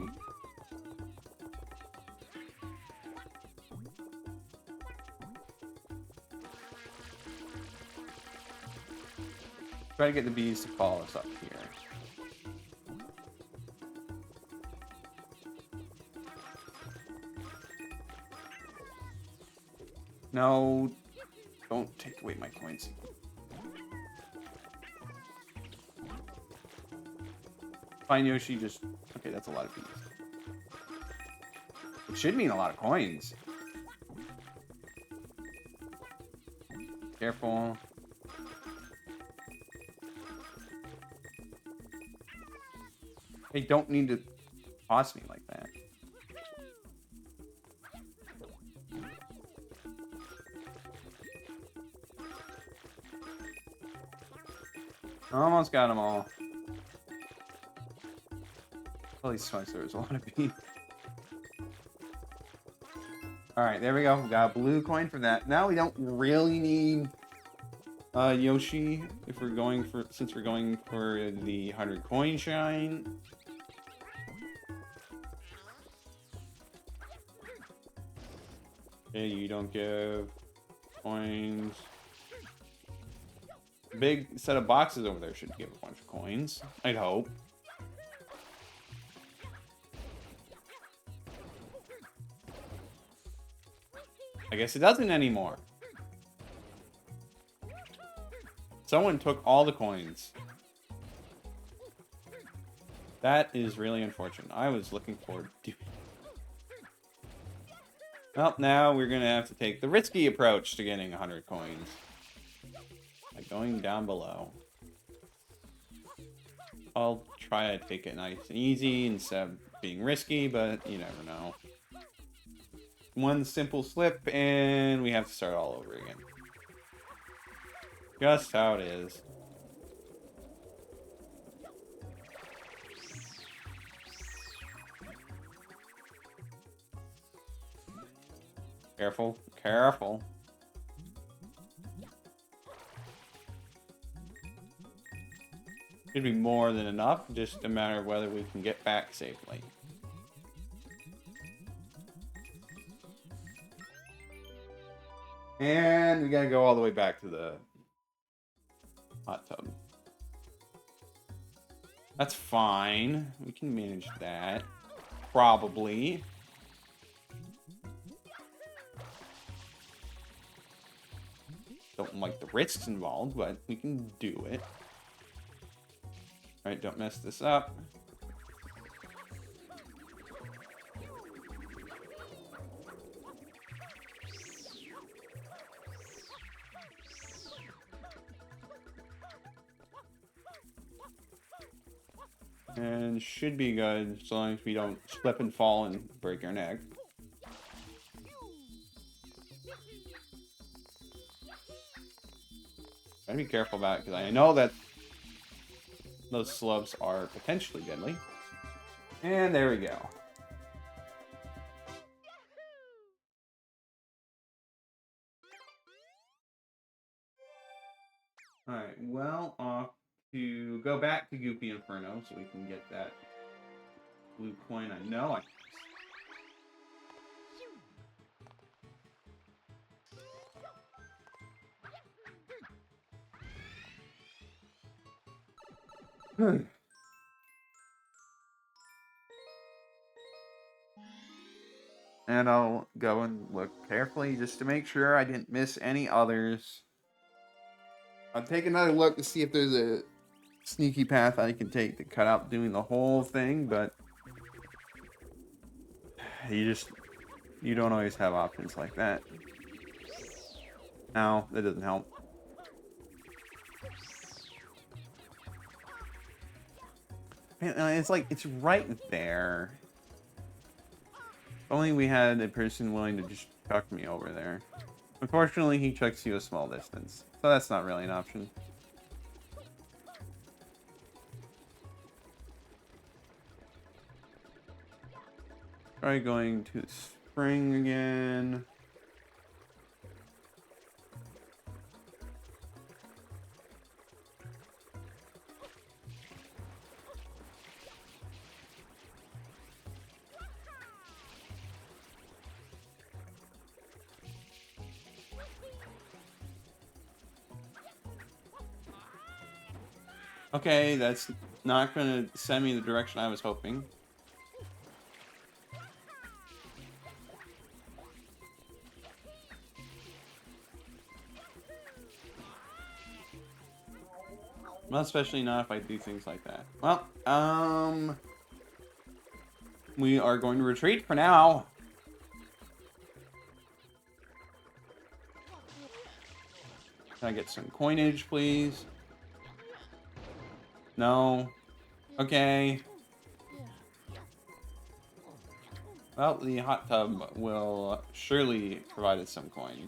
Try to get the bees to follow us up here. No. Don't take away my coins. Fine Yoshi just... Okay, that's a lot of bees. It should mean a lot of coins. Careful. They don't need to toss me like that. Almost got them all. Holy smokes, there was a lot of bees. Alright, there we go. We got a blue coin for that. Now we don't really need Yoshi if we're going for, since we're going for the 100 coin shine. Okay, you don't give coins. Big set of boxes over there should give a bunch of coins. I'd hope. I guess it doesn't anymore. Someone took all the coins. That is really unfortunate. I was looking forward to... Well, now we're going to have to take the risky approach to getting 100 coins. By going down below. I'll try to take it nice and easy instead of being risky, but you never know. One simple slip, and we have to start all over again. Just how it is. Careful, careful. Should be more than enough, just a matter of whether we can get back safely. And we gotta go all the way back to the hot tub. That's fine. We can manage that. Probably. Don't like the risks involved, but we can do it. Alright, don't mess this up. And should be good, as long as we don't slip and fall and break our neck. Gotta be careful about it, because I know that those slopes are potentially deadly. And there we go. Alright, well, off to go back to Goopy Inferno so we can get that blue coin. I know I... And I'll go and look carefully just to make sure I didn't miss any others. I'll take another look to see if there's a sneaky path I can take to cut out doing the whole thing, but you don't always have options like that. No, that doesn't help. It's like, it's right there. If only we had a person willing to just chuck me over there. Unfortunately, he chucks you a small distance, so that's not really an option. Try going to the spring again. Okay, that's not going to send me the direction I was hoping. Well, especially not if I do things like that. Well, we are going to retreat for now. Can I get some coinage, please? No. Okay. Well, the hot tub will surely provide us some coin.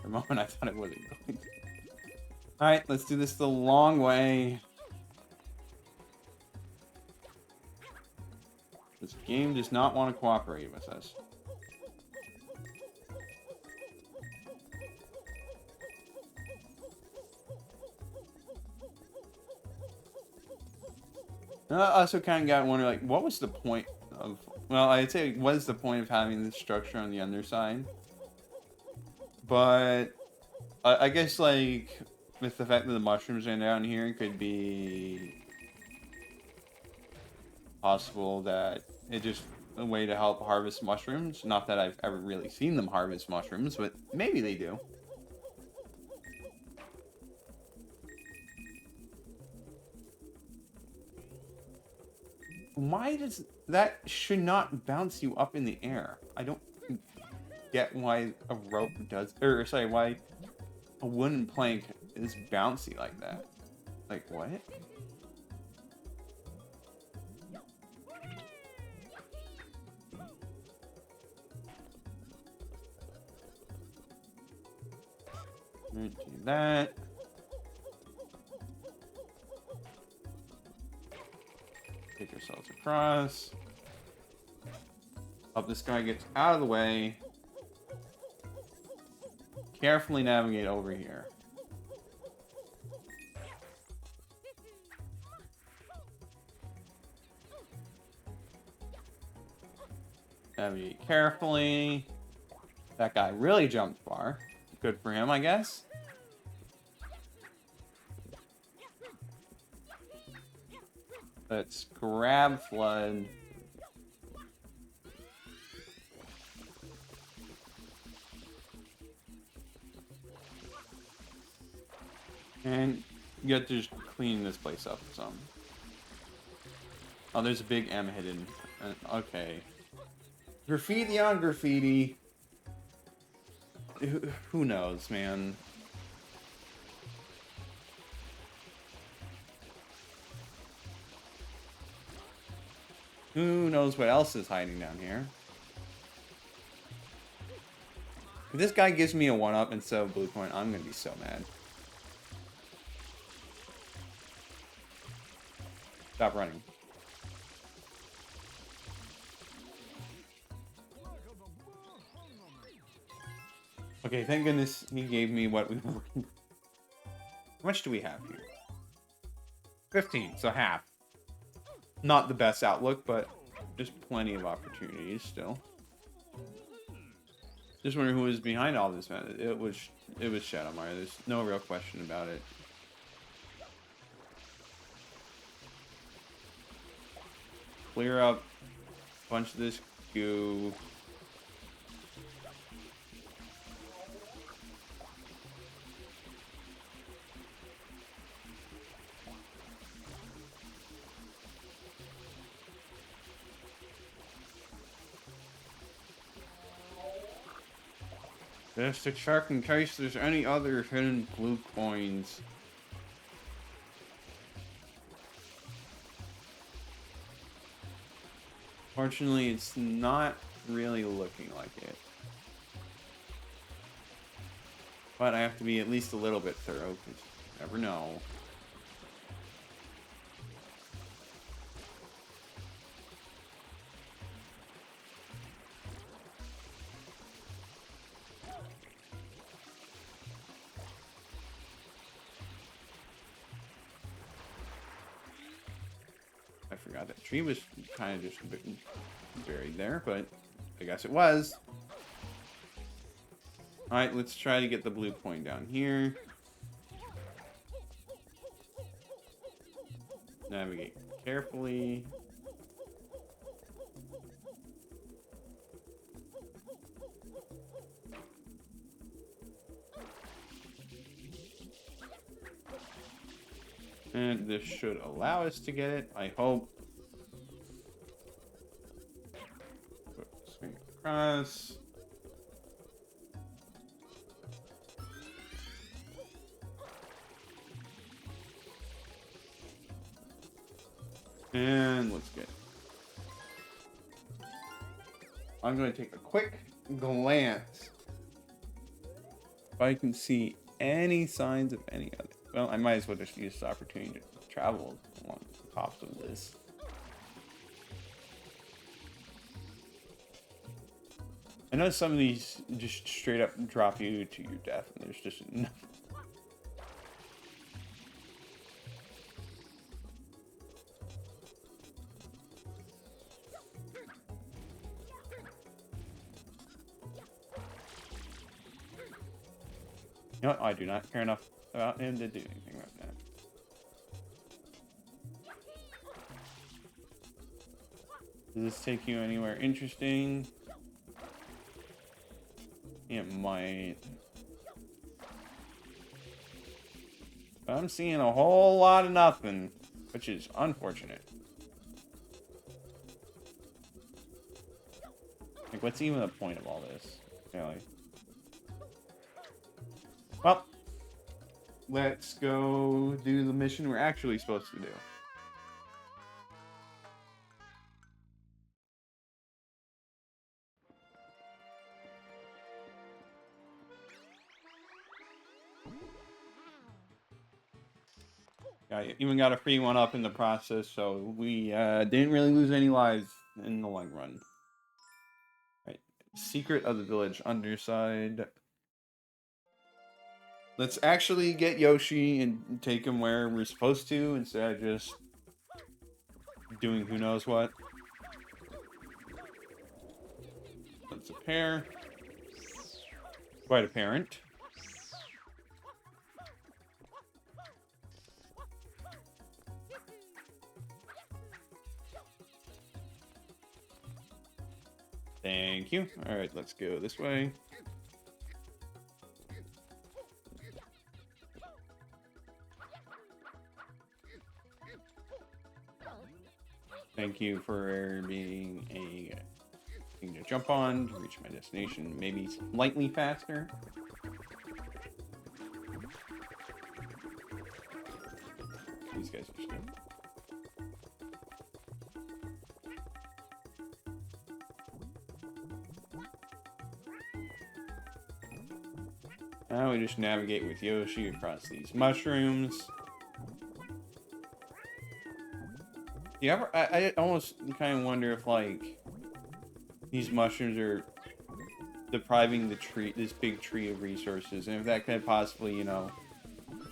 For a moment, I thought it wasn't going to. Alright, let's do this the long way. This game does not want to cooperate with us. I also kind of got wonder, like, what was the point of... Well, I'd say, what is the point of having this structure on the underside? But, I guess, like, with the fact that the mushrooms are down here, it could be possible that it's just a way to help harvest mushrooms. Not that I've ever really seen them harvest mushrooms, but maybe they do. Why does that should not bounce you up in the air? I don't get why a rope does, or sorry, why a wooden plank is bouncy like that. Like what? Do that. Take ourselves across. Hope this guy gets out of the way. Carefully navigate over here. Navigate carefully. That guy really jumped far. Good for him, I guess. Let's grab Flood. And you have to just clean this place up some. Oh, there's a big M hidden. Okay. Graffiti on graffiti. Who knows, man? Who knows what else is hiding down here? If this guy gives me a 1-up instead of blue point, I'm gonna be so mad. Stop running. Okay, thank goodness he gave me what we were looking for. How much do we have here? 15, so half. Not the best outlook, but just plenty of opportunities still. Just wondering who was behind all this, man. It was Shadowmire. There's no real question about it. Clear up a bunch of this goo. Just to check in case there's any other hidden blue coins. Fortunately, it's not really looking like it. But I have to be at least a little bit thorough, because you never know. I forgot that tree was kind of just a bit buried there, but I guess it was. Alright, let's try to get the blue point down here. Navigate carefully. And this should allow us to get it, I hope. Swing across. And let's get it. I'm going to take a quick glance if I can see any signs of any other. Well, I might as well just use this opportunity to travel along the tops of this. I know some of these just straight up drop you to your death, and there's just no. You know what? I do not care enough about him to do anything right now. Does this take you anywhere interesting? It might. But I'm seeing a whole lot of nothing, which is unfortunate. Like, what's even the point of all this? Really? Well, let's go do the mission we're actually supposed to do. I even got a free one up in the process, so we didn't really lose any lives in the long run. Right. Secret of the village underside. Let's actually get Yoshi and take him where we're supposed to instead of just doing who knows what. Let's pair. Quite apparent. Thank you. Alright, let's go this way. Thank you for being a thing to jump on to reach my destination maybe slightly faster. These guys are stupid. Now we just navigate with Yoshi across these mushrooms. You ever? I almost kind of wonder if like these mushrooms are depriving the tree, this big tree, of resources, and if that could possibly, you know,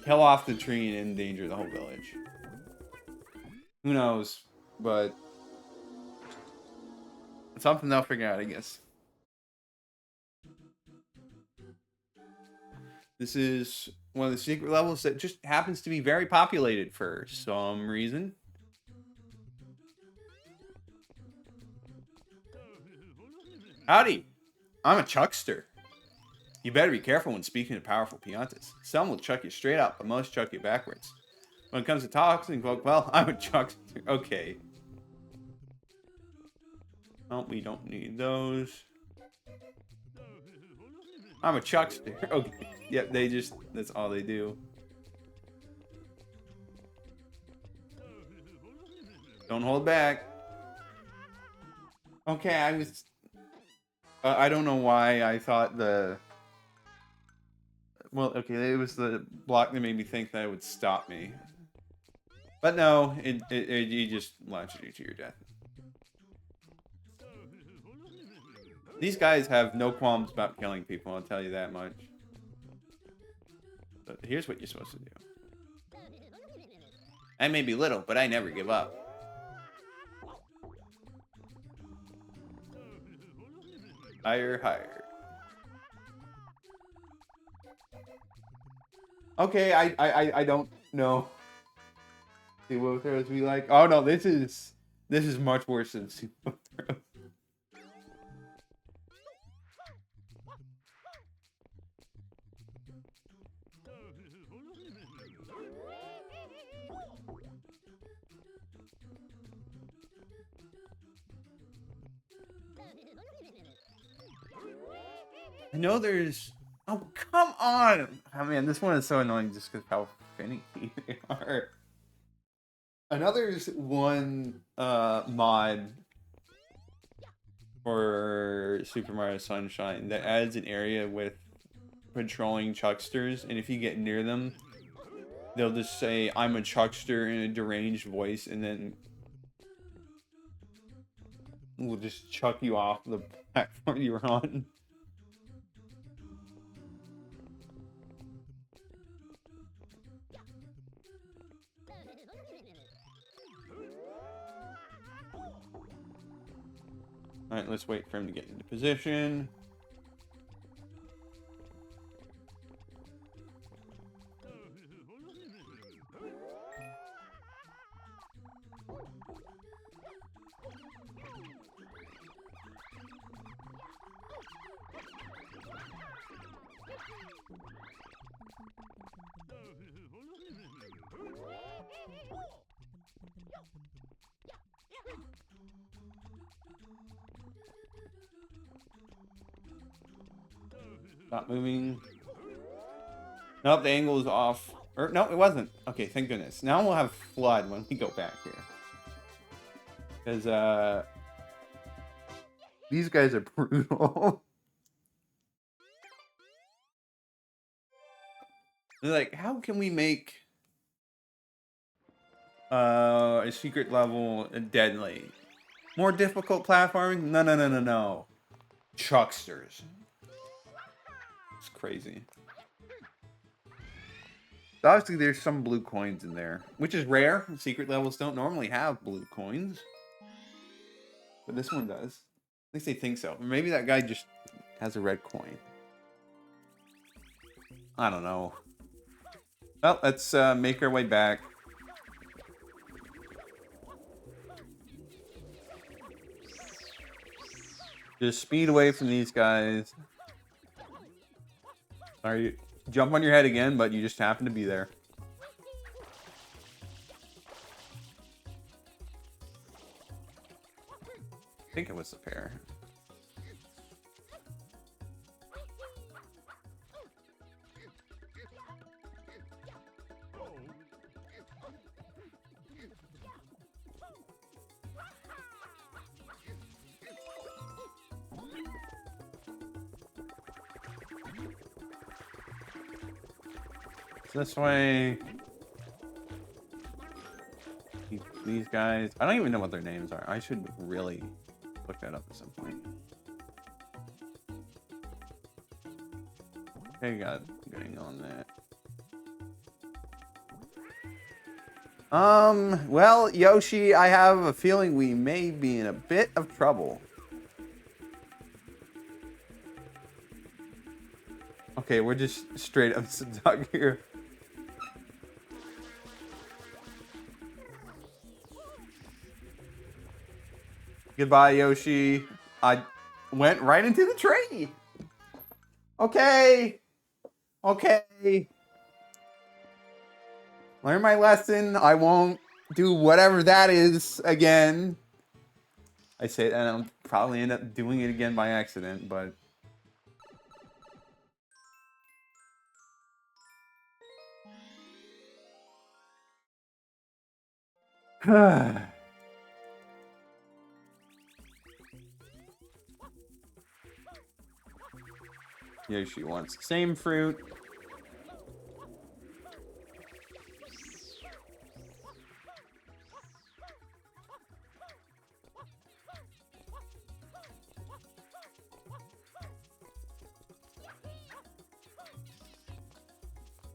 kill off the tree and endanger the whole village. Who knows? But it's something they'll figure out, I guess. This is one of the secret levels that just happens to be very populated for some reason. Howdy, I'm a chuckster. You better be careful when speaking to powerful Piantas. Some will chuck you straight up, but most chuck you backwards. When it comes to talking, well, I'm a chuckster. Okay. Oh, we don't need those. I'm a chuckster. Okay. Yep, they just, that's all they do. Don't hold back. Okay, I was... I don't know why I thought the... Well, okay, it was the block that made me think that it would stop me. But no, it just launches you to your death. These guys have no qualms about killing people, I'll tell you that much. But here's what you're supposed to do. I may be little, but I never give up. Higher, higher. Okay, I don't know. See what throws be like. Oh no, this is much worse than Super Throws. I know there's... Oh, come on! Oh, man, this one is so annoying just because how finicky they are. Another one mod for Super Mario Sunshine that adds an area with patrolling chucksters, and if you get near them, they'll just say, "I'm a chuckster" in a deranged voice, and then we'll just chuck you off the platform you're on. Alright, let's wait for him to get into position. Stop moving. Nope, the angle is off. Or, no, it wasn't. Okay, thank goodness. Now we'll have flood when we go back here. Because, these guys are brutal. They're like, how can we make a secret level deadly? More difficult platforming? No, no, no, no, no. Chucksters. It's crazy. Obviously, there's some blue coins in there, which is rare. Secret levels don't normally have blue coins. But this one does. At least they think so. Maybe that guy just has a red coin. I don't know. Well, let's make our way back. Just speed away from these guys. Sorry, jump on your head again, but you just happen to be there. I think it was the pair. This way. These guys. I don't even know what their names are. I should really look that up at some point. Okay, got getting on that. Well, Yoshi, I have a feeling we may be in a bit of trouble. Okay, we're just straight up stuck here. Goodbye, Yoshi. I went right into the tree. Okay. Okay. Learn my lesson. I won't do whatever that is again. I say that and I'll probably end up doing it again by accident, but... Yoshi wants the same fruit.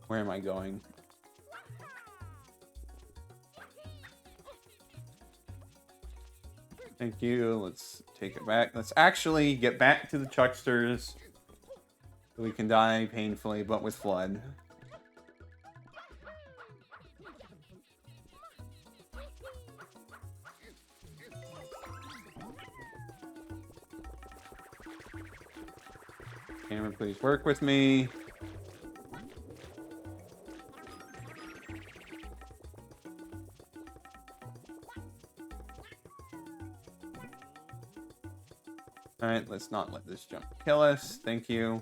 Where am I going? Thank you. Let's take it back. Let's actually get back to the Chucksters. So we can die painfully, but with flood. Camera, please work with me. Alright, let's not let this jump kill us. Thank you.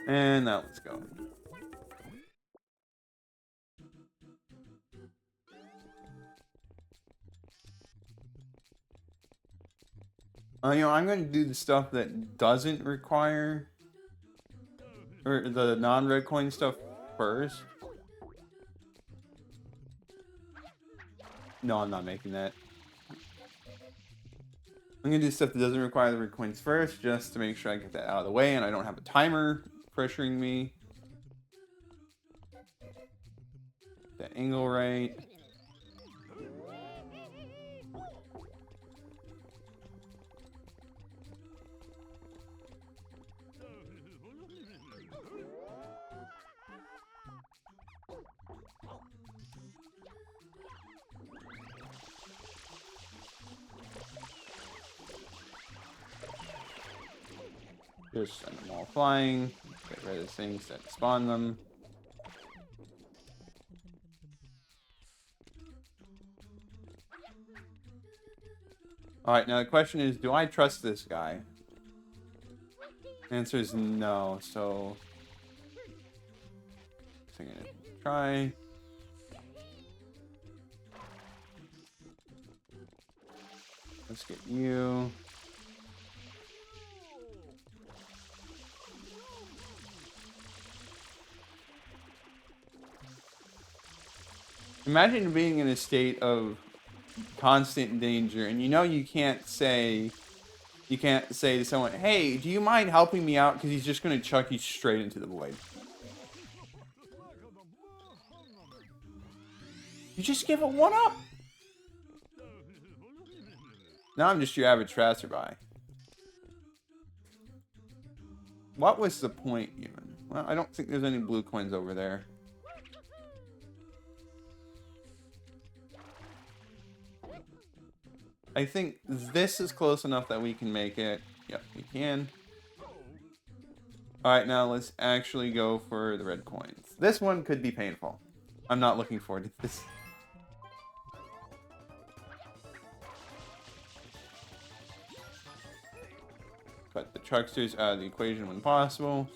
And now let's go. You know, I'm going to do the stuff that doesn't require, or the non-red coin stuff first. No, I'm not making that. I'm going to do stuff that doesn't require the red coins first, just to make sure I get that out of the way and I don't have a timer pressuring me. That angle right. Just send them all flying. Get rid of the things that spawn them. Alright, now the question is, do I trust this guy? The answer is no, so I'm gonna try. Let's get you. Imagine being in a state of constant danger, and you know you can't say to someone, "Hey, do you mind helping me out?" Because he's just going to chuck you straight into the void. You just give it one up. Now I'm just your average passerby. What was the point even? Well, I don't think there's any blue coins over there. I think this is close enough that we can make it. Yep, we can. Alright, now let's actually go for the red coins. This one could be painful. I'm not looking forward to this. Cut the trucksters out of the equation when possible.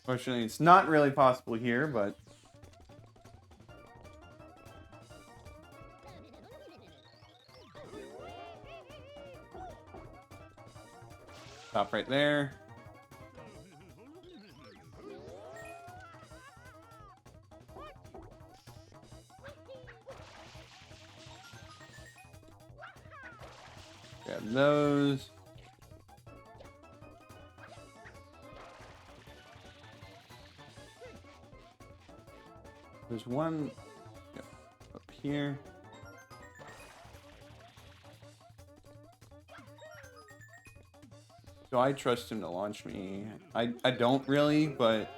Fortunately, it's not really possible here, but... Stop right there. Grab those. There's one up here. Do I trust him to launch me? I don't really, but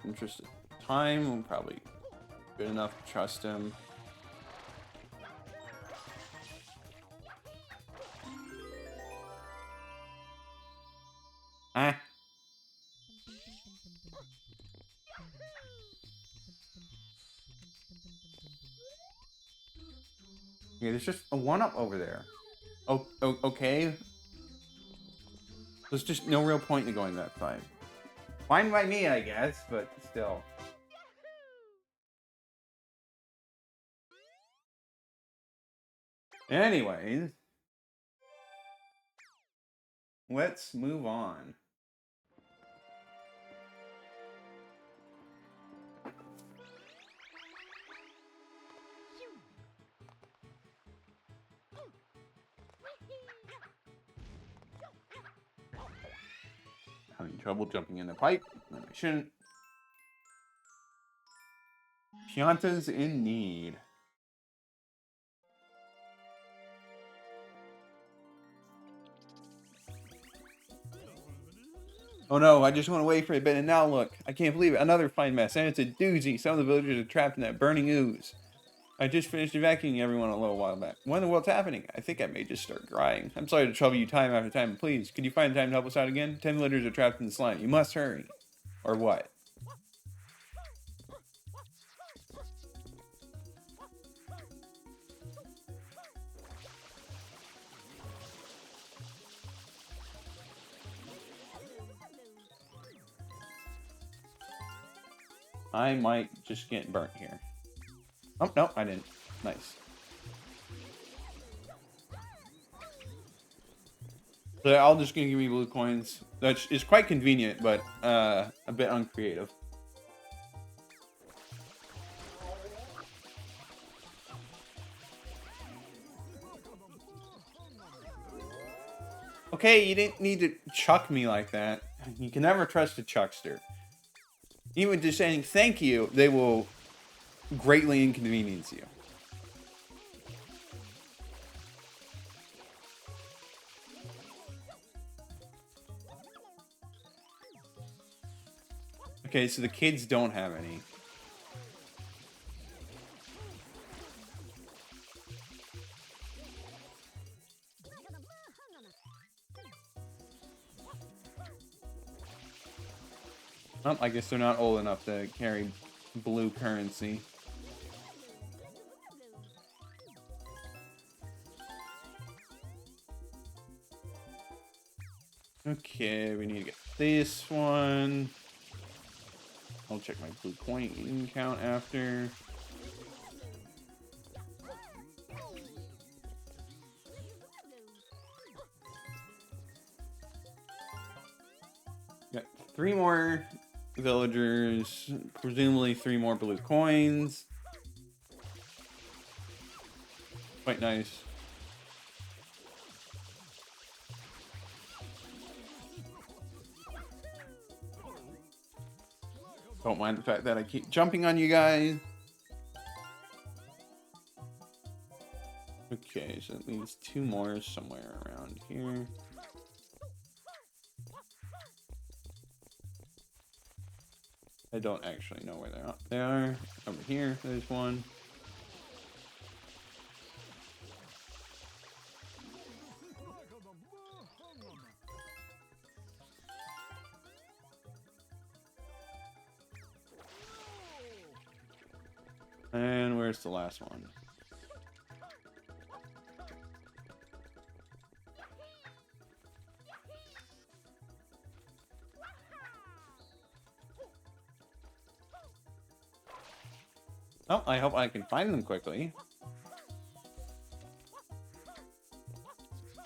interest of time, I'm probably good enough to trust him. Ah. Okay, there's just a one-up over there. Oh, okay. There's just no real point in going that side. Fine by me, I guess, but still. Anyways. Let's move on. Having trouble jumping in the pipe when I shouldn't. Pianta's in need. Oh no, I just went away for a bit and now look. I can't believe it. Another fine mess. And it's a doozy. Some of the villagers are trapped in that burning ooze. I just finished evacuating everyone a little while back. Wonder what's happening. I think I may just start crying. I'm sorry to trouble you time after time, but please, could you find time to help us out again? 10 villagers are trapped in the slime. You must hurry. Or what? I might just get burnt here. Oh, no, I didn't. Nice. So they're all just going to give me blue coins. That is quite convenient, but a bit uncreative. Okay, you didn't need to chuck me like that. You can never trust a chuckster. Even just saying thank you, they will greatly inconvenience you. Okay, so the kids don't have any. Oh, I guess they're not old enough to carry blue currency. Okay, we need to get this one. I'll check my blue coin count after. Got 3 more villagers, presumably 3 more blue coins. Quite nice. Don't mind the fact that I keep jumping on you guys. Okay, so that leaves 2 more somewhere around here. I don't actually know where they are. They are over here. There's one. And where's the last one? Oh, I hope I can find them quickly.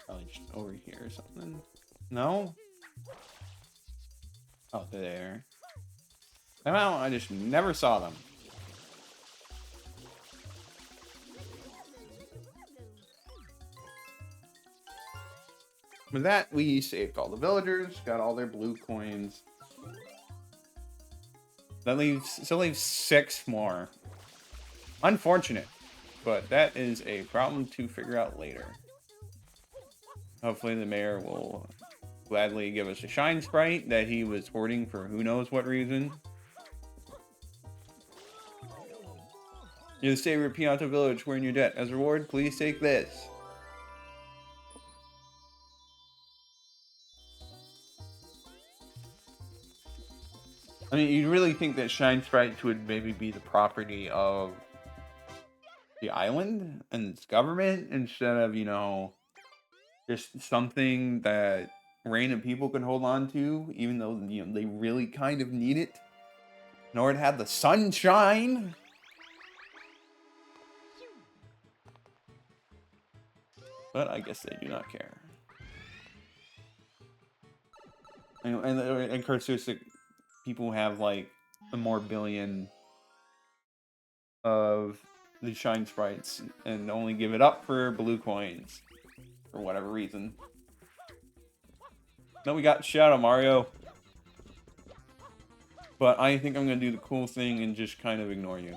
Probably just over here or something. No? Oh, they're there. Somehow I just never saw them. With that, we saved all the villagers, got all their blue coins. That leaves 6 more. Unfortunate, but that is a problem to figure out later. Hopefully the mayor will gladly give us a shine sprite that he was hoarding for who knows what reason. You're the savior of Pianta Village, we're in your debt. As a reward, please take this. I mean, you'd really think that shine sprites would maybe be the property of the island and its government instead of, you know, just something that random people can hold on to, even though, you know, they really kind of need it in order to have the sunshine. But I guess they do not care. And of course, there's like, people have like a more billion of the shine sprites and only give it up for blue coins for whatever reason. No, we got Shadow Mario. But I think I'm going to do the cool thing and just kind of ignore you.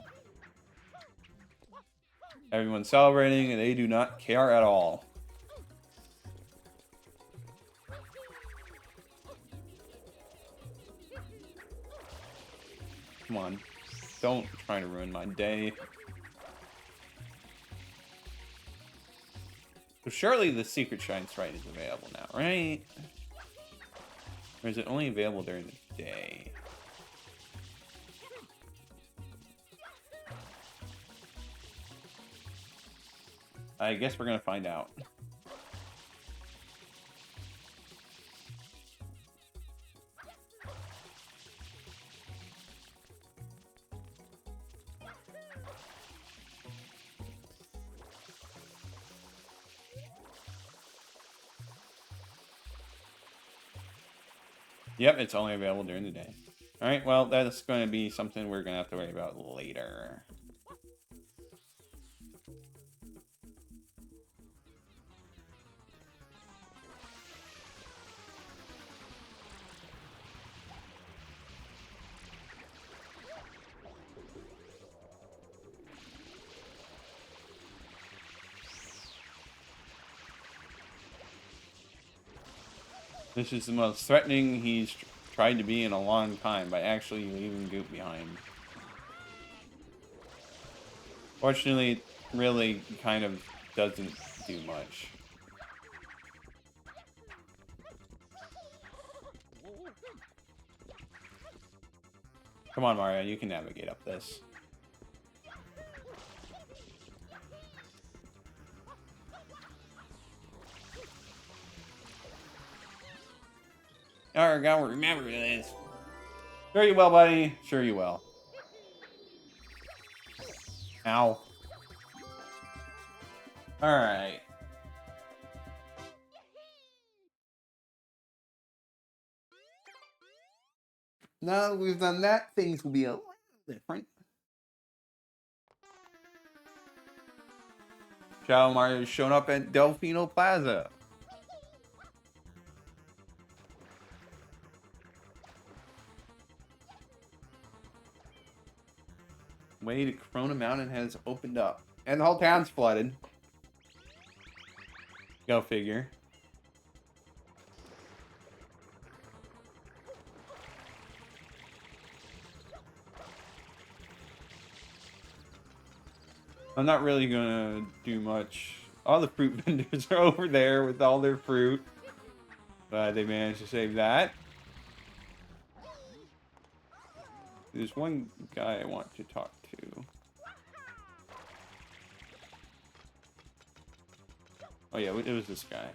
Everyone's celebrating and they do not care at all. Come on. Don't try to ruin my day. So surely the secret shine sprite is available now, right? Or is it only available during the day? I guess we're gonna find out. Yep, it's only available during the day. Alright, well, that's going to be something we're going to have to worry about later. This is the most threatening he's tried to be in a long time by actually leaving Goop behind. Fortunately, it really kind of doesn't do much. Come on, Mario, you can navigate up this. Alright, gotta remember this. Sure you will, buddy. Sure you will. Ow. Alright. Now that we've done that, things will be a little different. Shadow Mario's shown up at Delfino Plaza. Way to Corona Mountain has opened up. And the whole town's flooded. Go figure. I'm not really gonna do much. All the fruit vendors are over there with all their fruit. But they managed to save that. There's one guy I want to talk to. Oh yeah, it was this guy.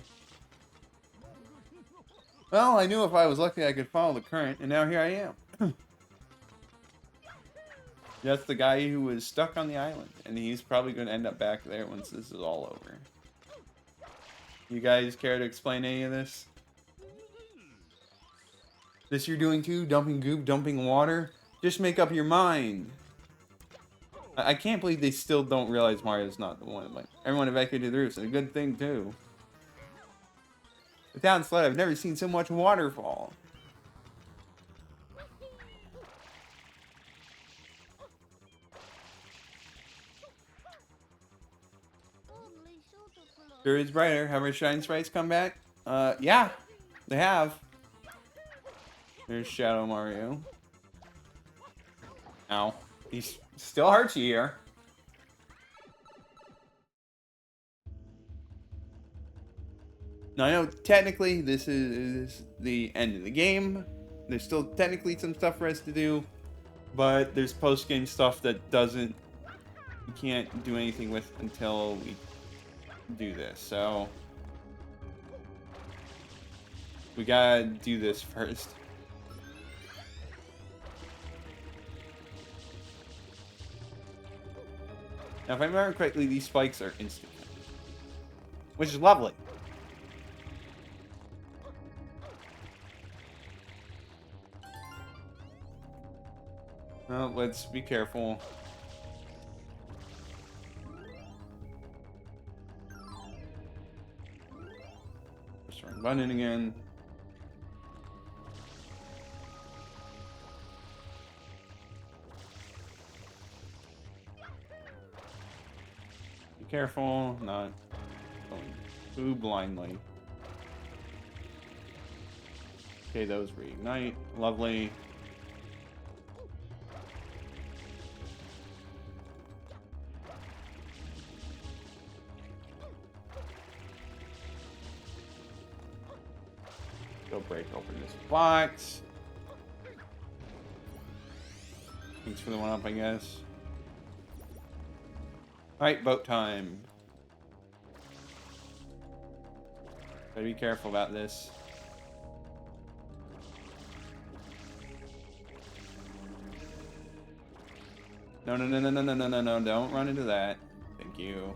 Well, I knew if I was lucky I could follow the current, and now here I am. That's the guy who was stuck on the island, and he's probably going to end up back there once this is all over. You guys care to explain any of this? This you're doing too? Dumping goop, dumping water? Just make up your mind. I can't believe they still don't realize Mario's not the one. Like, everyone evacuated the roofs. It's a good thing, too. The town's flooded. I've never seen so much waterfall. Sure is brighter. Have our shine sprites come back? Yeah. They have. There's Shadow Mario. Ow. He's still hurts you here. Now, I know technically this is the end of the game. There's still technically some stuff for us to do. But there's post-game stuff that you can't do anything with until we do this. So, we gotta do this first. Now, if I remember correctly, these spikes are instant, which is lovely. Well, let's be careful. Just run button again. Careful, not going too blindly. Okay, those reignite. Lovely. Go break open this box. Thanks for the one up, I guess. Alright, boat time. Gotta be careful about this. No, no, no, no, no, no, no, no, no, don't run into that. Thank you.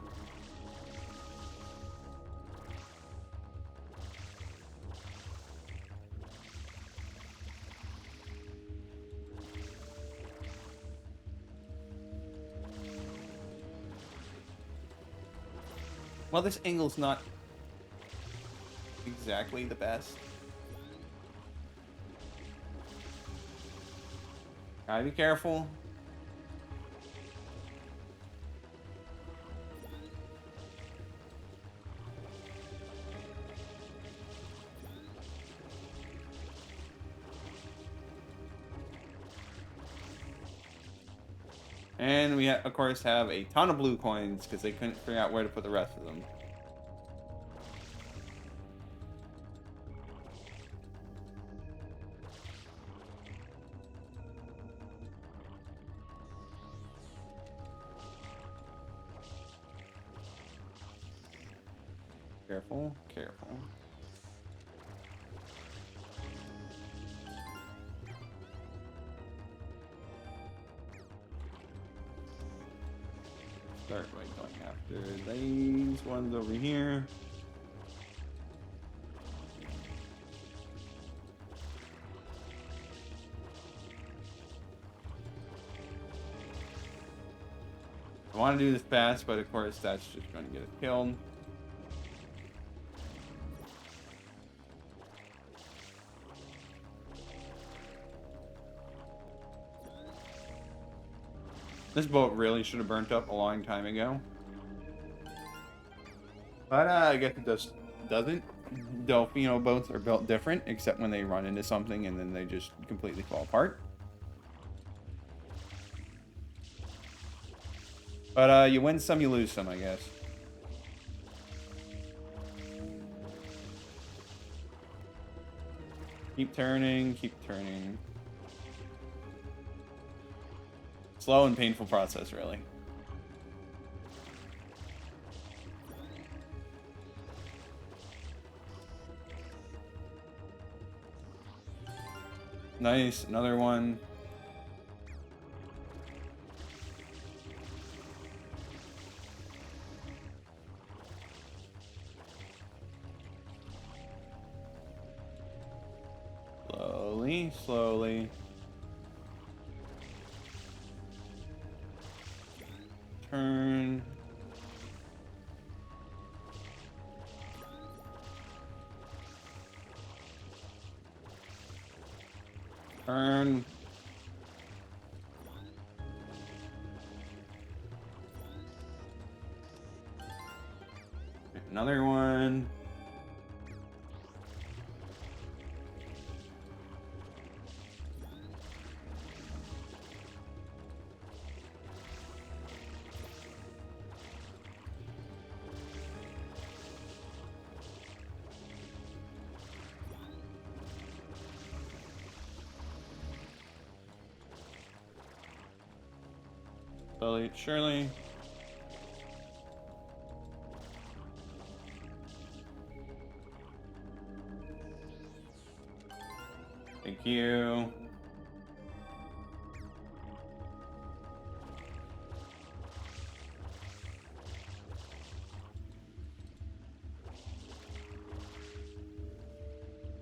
Well, this angle's not exactly the best. Gotta be careful. And we, of course, have a ton of blue coins because they couldn't figure out where to put the rest of them. Careful, careful. Start by going after these ones over here. I want to do this fast, but of course that's just going to get us killed. This boat really should have burnt up a long time ago. But I guess it just doesn't. Delfino boats are built different, except when they run into something and then they just completely fall apart. But you win some, you lose some, I guess. Keep turning, keep turning. Slow and painful process, really. Nice, another one. Slowly, slowly. Turn. Turn. Another one. Slowly, surely. Thank you.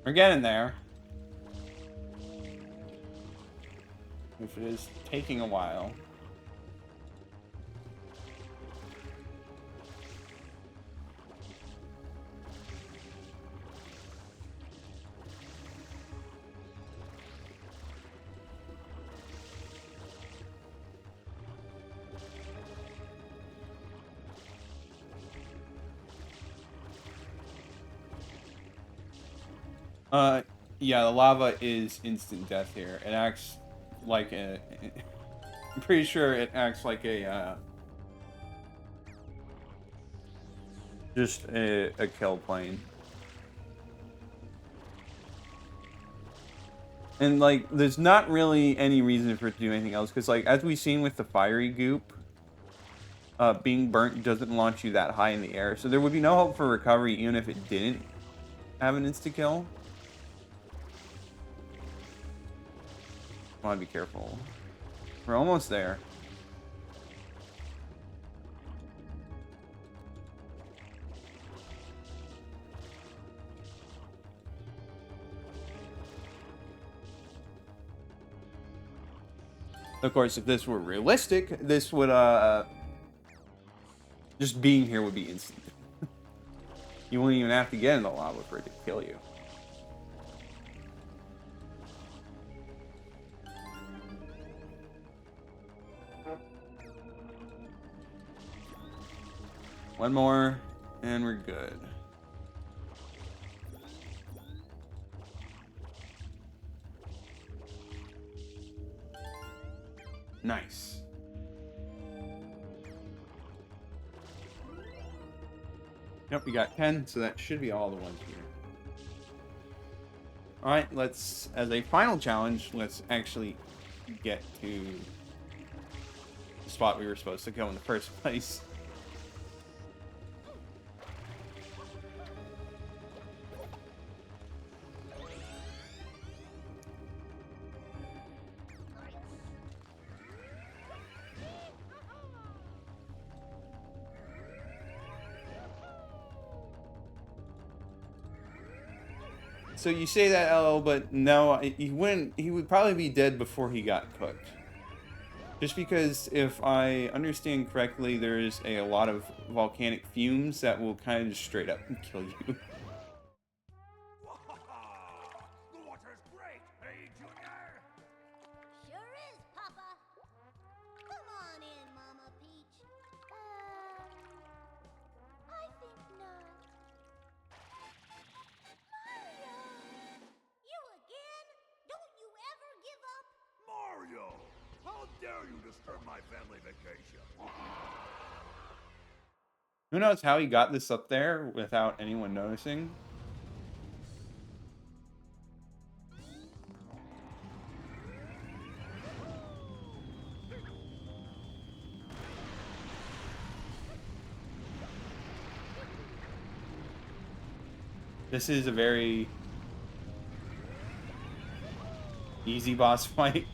We're getting there. If it is taking a while. Yeah, the lava is instant death here. It acts like a... I'm pretty sure it acts like a, just a kill plane. And, like, there's not really any reason for it to do anything else, because, like, as we've seen with the fiery goop, being burnt doesn't launch you that high in the air, so there would be no hope for recovery even if it didn't have an insta-kill. I want to be careful. We're almost there. Of course, if this were realistic, this would, just being here would be instant. You wouldn't even have to get in the lava for it to kill you. One more, and we're good. Nice. Yep, we got 10, so that should be all the ones here. Alright, let's, as a final challenge, let's actually get to the spot we were supposed to go in the first place. So you say that, LL, but no, he wouldn't. He would probably be dead before he got cooked. Just because, if I understand correctly, there's a lot of volcanic fumes that will kind of just straight up kill you. The water's great, hey, Junior? Sure is, Papa. Come on in, Mama Peach. I think not. Mario! You again? Don't you ever give up? Mario! How dare you disturb my family vacation? Who knows how he got this up there without anyone noticing? This is a very easy boss fight.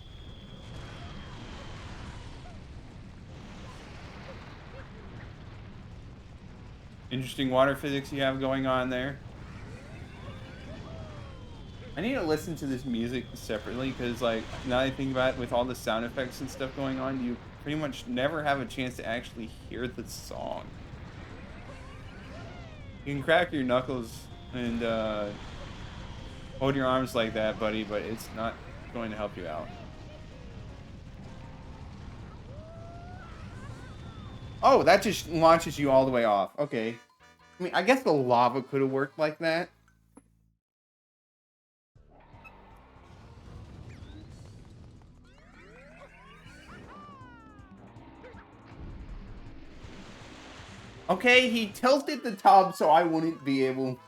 Interesting water physics you have going on there. I need to listen to this music separately because, like, now that I think about it, with all the sound effects and stuff going on, you pretty much never have a chance to actually hear the song. You can crack your knuckles and hold your arms like that, buddy, but it's not going to help you out. Oh, that just launches you all the way off. Okay. I mean, I guess the lava could have worked like that. Okay, he tilted the tub so I wouldn't be able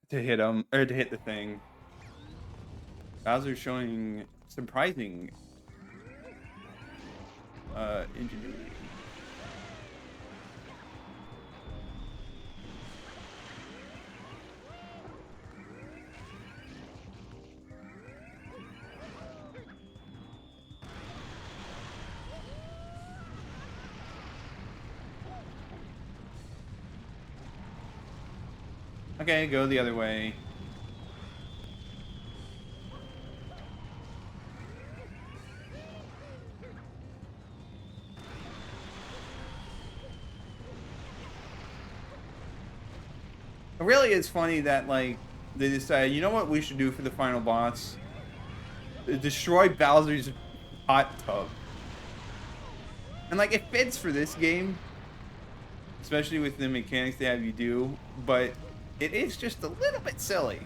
to hit him, or to hit the thing. Bowser's showing surprising ingenuity. Okay, go the other way. It really is funny that, like, they decided, you know what we should do for the final boss? Destroy Bowser's hot tub. And, like, it fits for this game, especially with the mechanics they have you do, but it is just a little bit silly.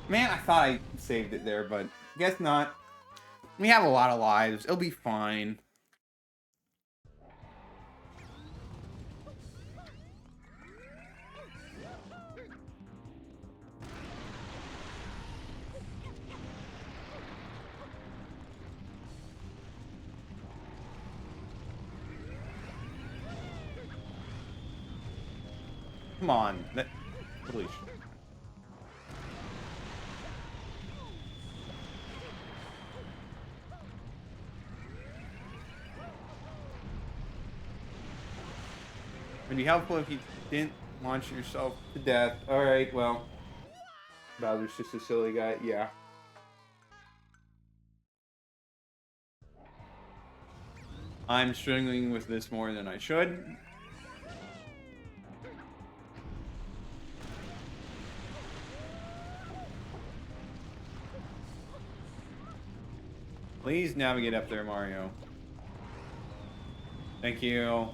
Man, I thought I saved it there, but guess not. We have a lot of lives. It'll be fine. Come on. Holy shit. It'd be helpful if you didn't launch yourself to death. Alright, well. Bowser's just a silly guy. Yeah. I'm struggling with this more than I should. Please navigate up there, Mario. Thank you.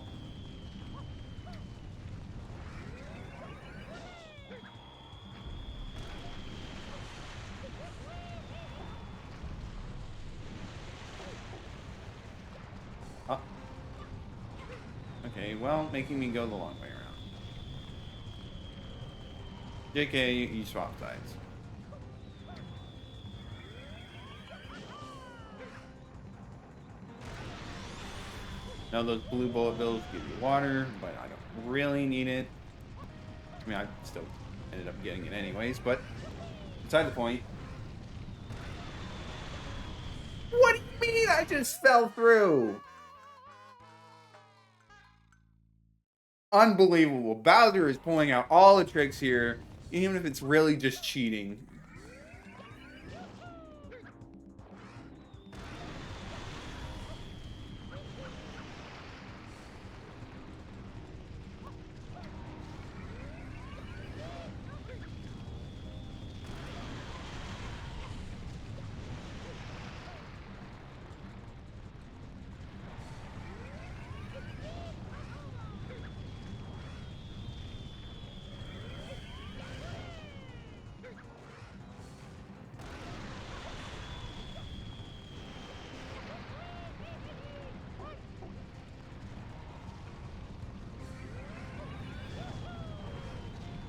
Oh. Okay, well, making me go the long way around. JK, you swap sides. Now those blue bullet bills give you water, but I don't really need it. I mean, I still ended up getting it anyways, but beside the point. What do you mean I just fell through? Unbelievable. Bowser is pulling out all the tricks here, even if it's really just cheating.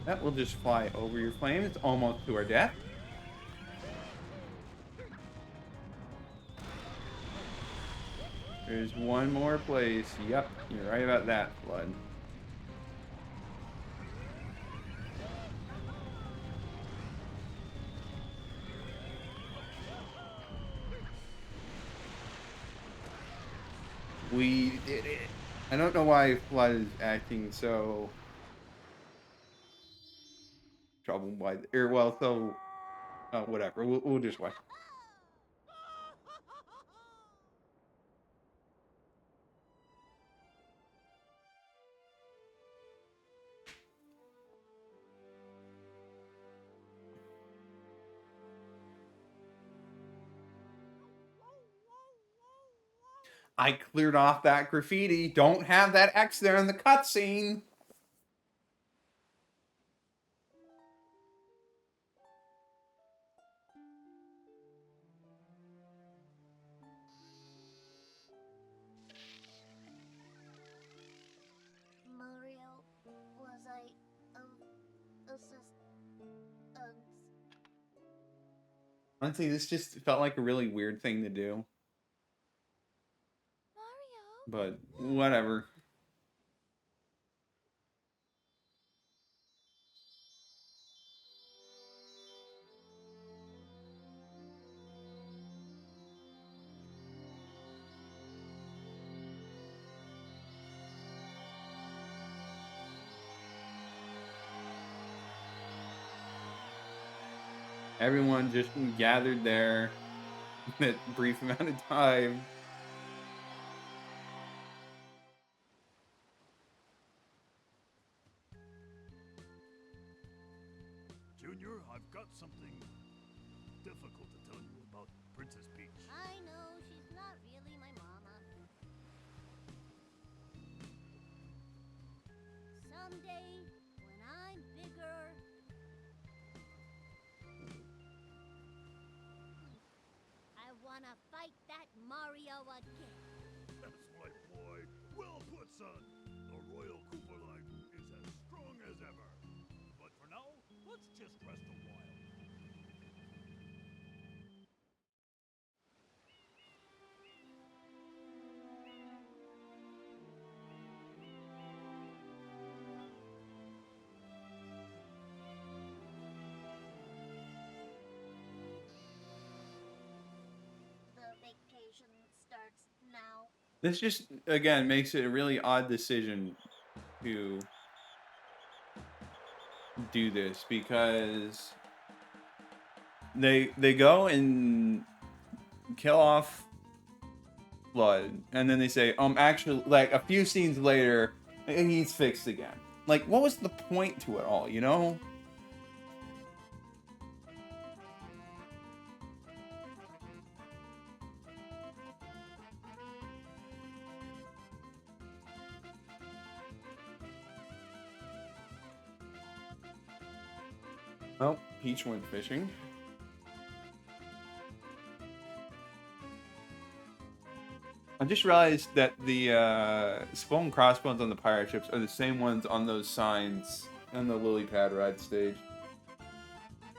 That will just fly over your flame. It's almost to our death. There's one more place. Yep, you're right about that, Flood. We did it. I don't know why Flood is acting so troubled by, or well, so whatever. We'll just watch. I cleared off that graffiti. Don't have that X there in the cutscene. Mario, was I Honestly, this just felt like a really weird thing to do. Mario? But whatever. Everyone just gathered there in that brief amount of time. Junior, I've got something difficult to tell you about Princess Peach. I know she's not really my mama. Someday, when I'm bigger, I wanna fight Mario again. That's my boy. Well put, son. The Royal Koopa line is as strong as ever. But for now, let's just rest a while. The vacation starts now. This just again makes it a really odd decision to do this because they go and kill off Blood, and then they say, actually, like a few scenes later, he's fixed again. Like, what was the point to it all, you know? Well, Peach went fishing. I just realized that the skull and crossbones on the pirate ships are the same ones on those signs on the lily pad ride stage.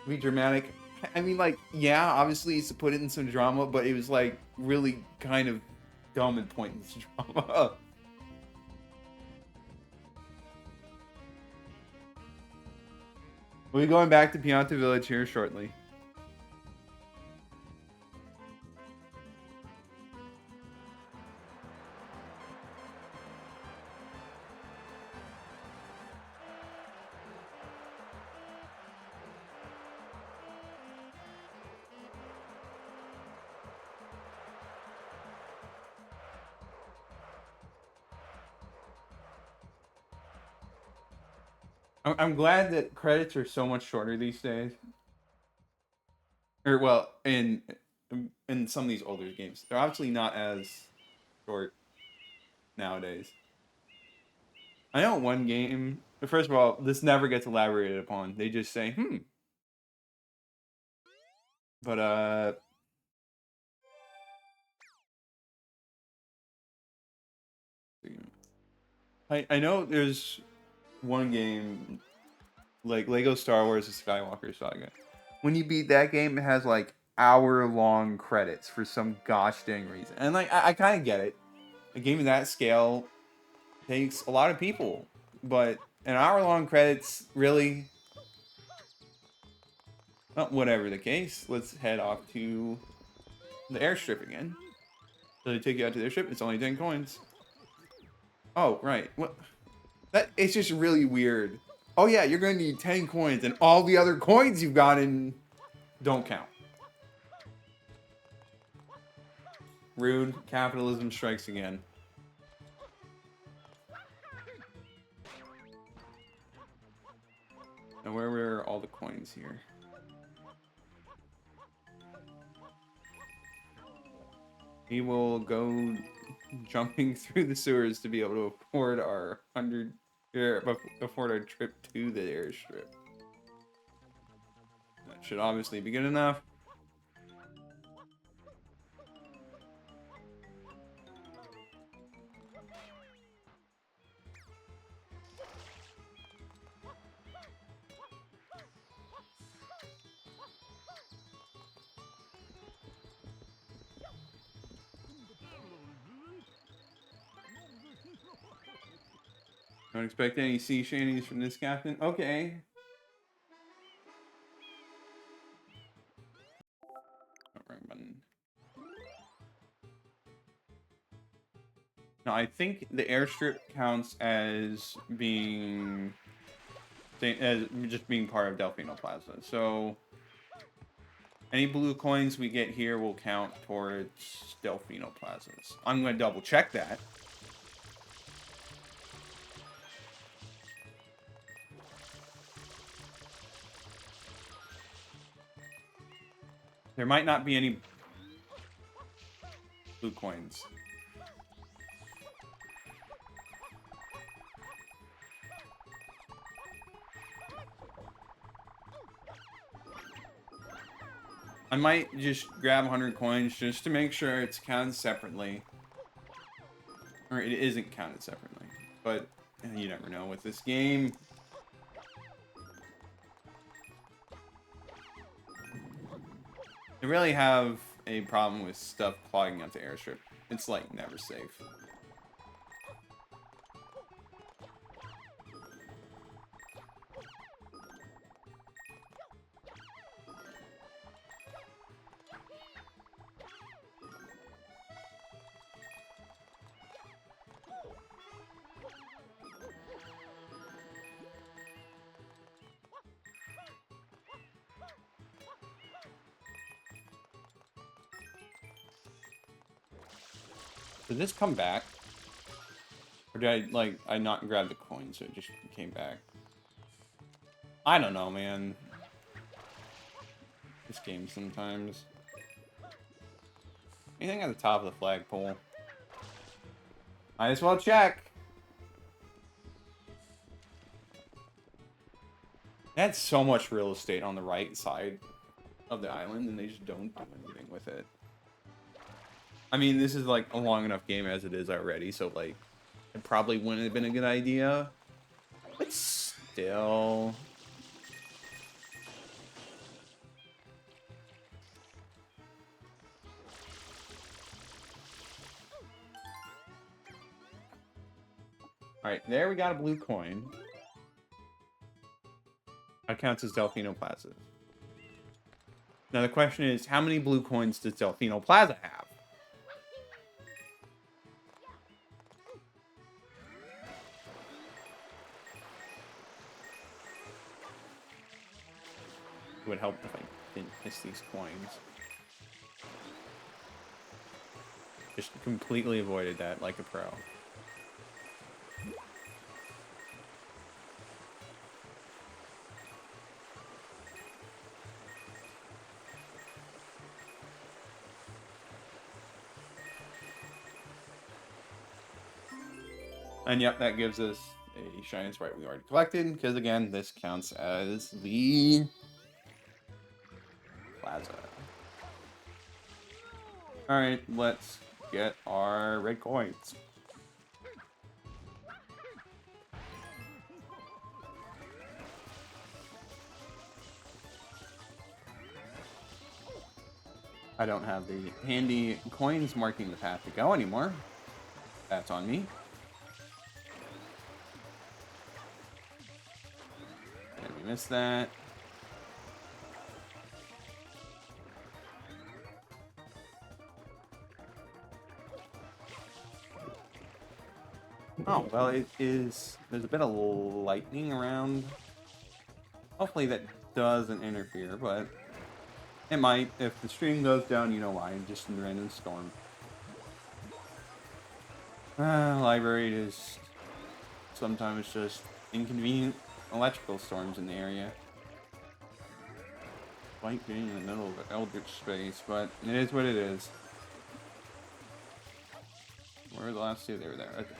To be dramatic. I mean, like, yeah, obviously it's to put it in some drama, but it was like really kind of dumb and pointless drama. We'll be going back to Pianta Village here shortly. I'm glad that credits are so much shorter these days. Or well, in some of these older games, they're obviously not as short nowadays. I know one game. First of all, this never gets elaborated upon. They just say, "Hmm." But I know there's one game like Lego Star Wars: The Skywalker Saga. When you beat that game, it has like hour-long credits for some gosh dang reason, and like I kind of get it. A game of that scale takes a lot of people, but an hour-long credits really. Well, whatever the case, let's head off to the airstrip again. So they take you out to the airstrip. It's only 10 coins. Oh, right. What? That it's just really weird. Oh yeah, you're going to need 10 coins, and all the other coins you've gotten don't count. Rude. Capitalism strikes again. Now where were all the coins here? We will go jumping through the sewers to be able to afford our afford our trip to the airstrip. That should obviously be good enough. Don't expect any sea shanties from this captain. Okay. Oh, wrong button. Now I think the airstrip counts as being just being part of Delfino Plaza. So any blue coins we get here will count towards Delfino Plazas. I'm going to double check that. There might not be any blue coins. I might just grab 100 coins just to make sure it's counted separately. Or it isn't counted separately. But you never know with this game. They really have a problem with stuff clogging up the airstrip. It's like never safe. Did this come back? Or did I not grab the coin so it just came back? I don't know, man. This game sometimes. Anything at the top of the flagpole? Might as well check. They had so much real estate on the right side of the island, and they just don't do anything with it. I mean, this is like a long enough game as it is already, so like, it probably wouldn't have been a good idea. But still. Alright, there we got a blue coin. That counts as Delfino Plaza. Now the question is, how many blue coins does Delfino Plaza have? It would help if I didn't miss these coins. Just completely avoided that like a pro. And yep, that gives us a Shiny Sprite we already collected, because again, this counts as the Plaza. Alright, let's get our red coins. I don't have the handy coins marking the path to go anymore. That's on me. And we missed that. Oh, well, it is... There's a bit of lightning around. Hopefully that doesn't interfere, but... It might. If the stream goes down, you know why. Just in the random storm. Library is... Sometimes just inconvenient electrical storms in the area. Like being in the middle of an eldritch space, but it is what it is. Where were the last two? They were there. Okay.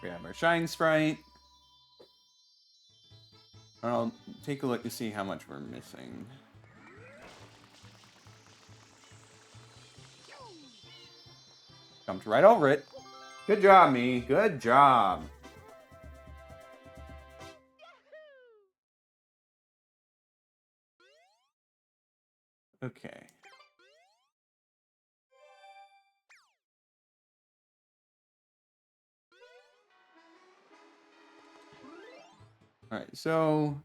We have our Shine Sprite. I'll take a look to see how much we're missing. Jumped right over it. Good job, me. Good job. Okay. Alright, so...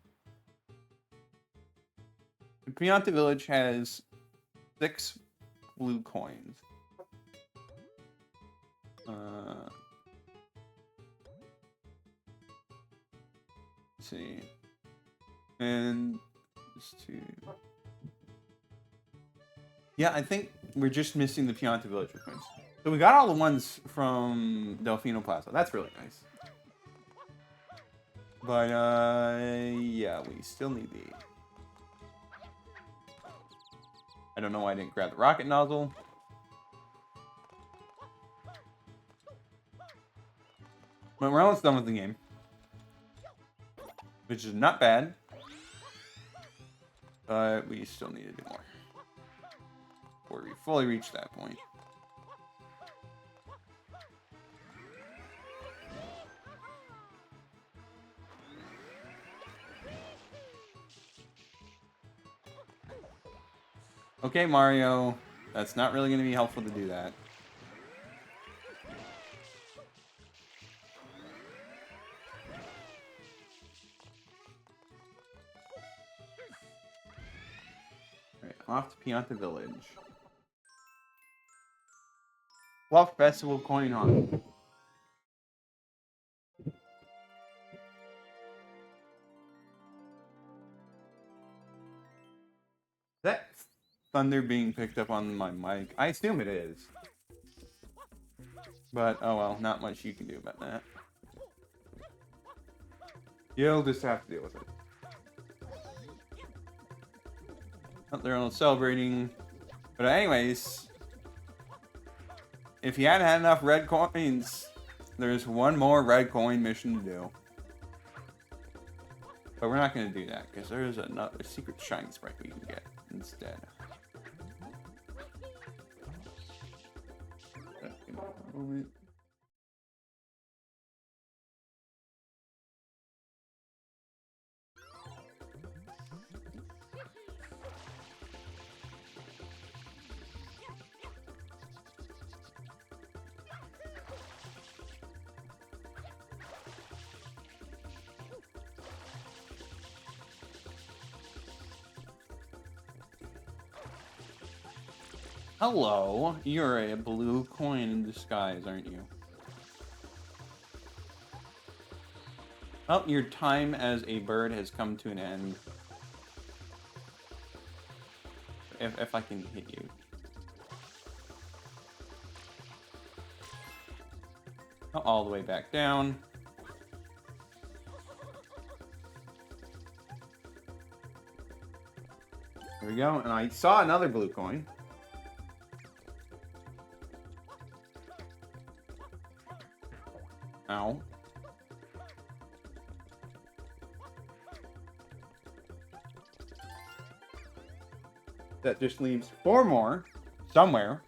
Pianta Village has 6 blue coins. Let's see. And... just 2... Yeah, I think we're just missing the Pianta Village coins. So we got all the ones from Delfino Plaza. That's really nice. But, yeah, we still need the... I don't know why I didn't grab the rocket nozzle. But we're almost done with the game. which is not bad. But we still need to do more before we fully reach that point. Okay, Mario, that's not really going to be helpful to do that. Alright, off to Pianta Village. Fluff Festival coin hunt. That thunder being picked up on my mic? I assume it is. But, oh well, not much you can do about that. You'll just have to deal with it. Oh, they're all celebrating. But anyways, if you hadn't had enough red coins, there's one more red coin mission to do. But we're not going to do that, because there's another secret shiny sprite we can get instead. Hello, you're a blue coin in disguise, aren't you? Oh, your time as a bird has come to an end. If I can hit you. Oh, all the way back down. There we go, and I saw another blue coin. Ow. That just leaves 4 more somewhere.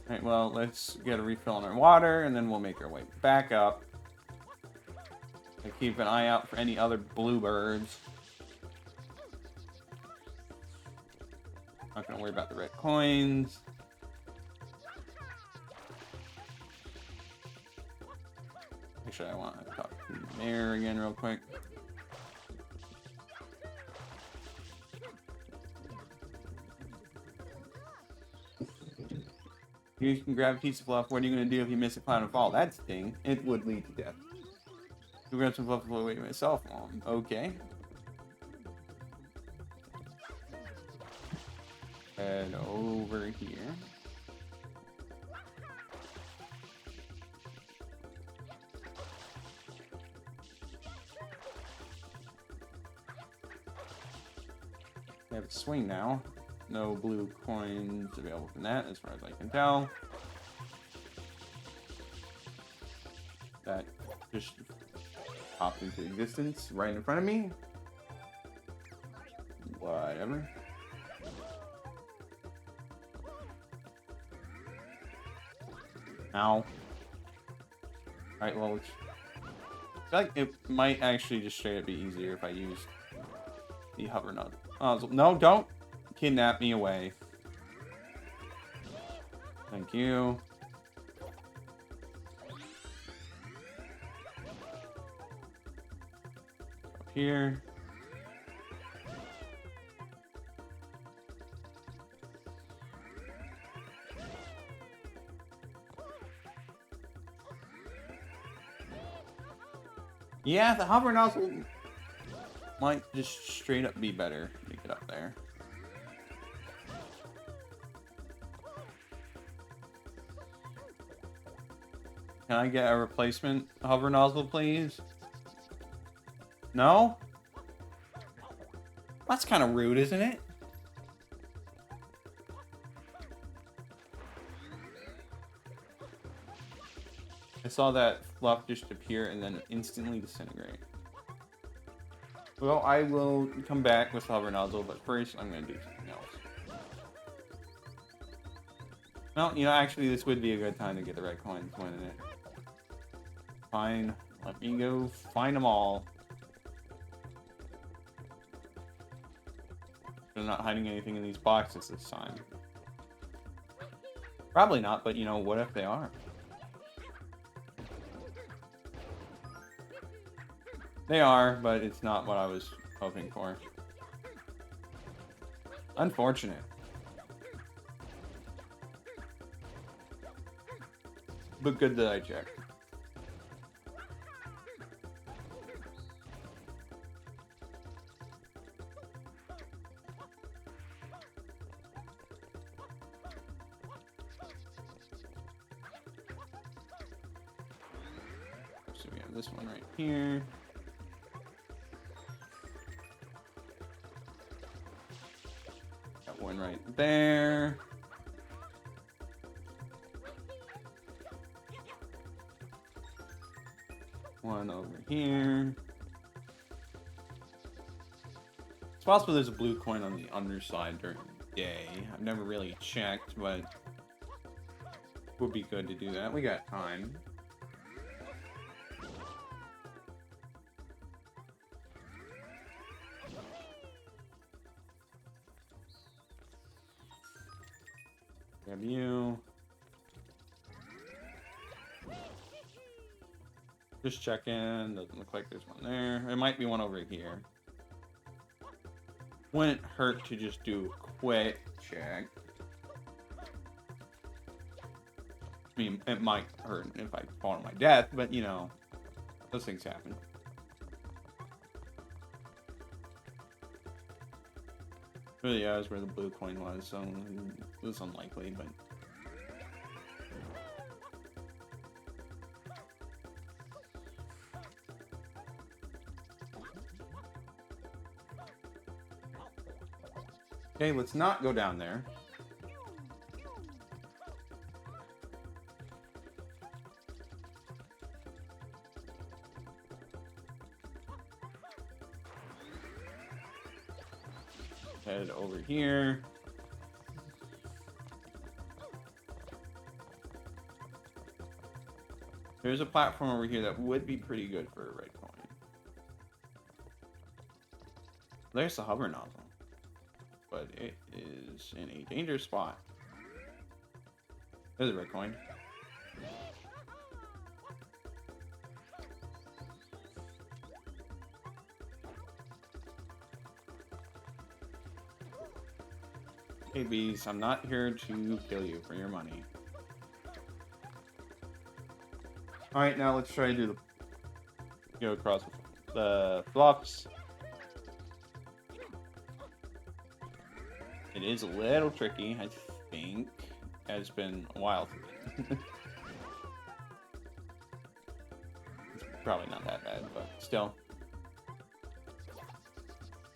Alright, well, let's get a refill on our water, and then we'll make our way back up. And keep an eye out for any other bluebirds. Not gonna worry about the red coins. Actually, I want to talk to the mayor again real quick. You can grab a piece of fluff. What are you going to do if you miss a cloud and fall? That's the thing. It would lead to death. You grab some fluff away myself. Okay. Head over here. We have a swing now. No blue coins available from that, as far as I can tell. That just popped into existence right in front of me. Whatever. Ow. Alright, well, I feel like it might actually just straight up be easier if I use the hover nut. No, don't kidnap me away. Thank you. Up here. Yeah, the hover nozzle might just straight up be better to get up there. Can I get a replacement hover nozzle, please? No? That's kind of rude, isn't it? I saw that fluff just appear and then instantly disintegrate. Well, I will come back with hover nozzle, but first I'm going to do something else. Well, you know, actually this would be a good time to get the red coins, wouldn't it? Fine, let me go find them all. They're not hiding anything in these boxes this time. Probably not, but you know, what if they are? They are, but it's not what I was hoping for. Unfortunate. But good that I checked. So we have this one right here. Got one right there. One over here. It's possible there's a blue coin on the underside during the day. I've never really checked, but it would be good to do that. We got time. Grab you. Just checking. Doesn't look like there's one there. There might be one over here. Wouldn't hurt to just do a quick check. I mean, it might hurt if I fall to my death, but you know, those things happen. Really, yeah, that's where the blue coin was, so it was unlikely, but. Okay, let's not go down there. Head over here. There's a platform over here that would be pretty good for a red coin. There's the hover nozzle. But it is in a dangerous spot. There's a red coin. Hey bees, I'm not here to kill you for your money. Alright, now let's try to do the go across the fluffs. It is a little tricky, I think. It's been a while. It's probably not that bad, but still.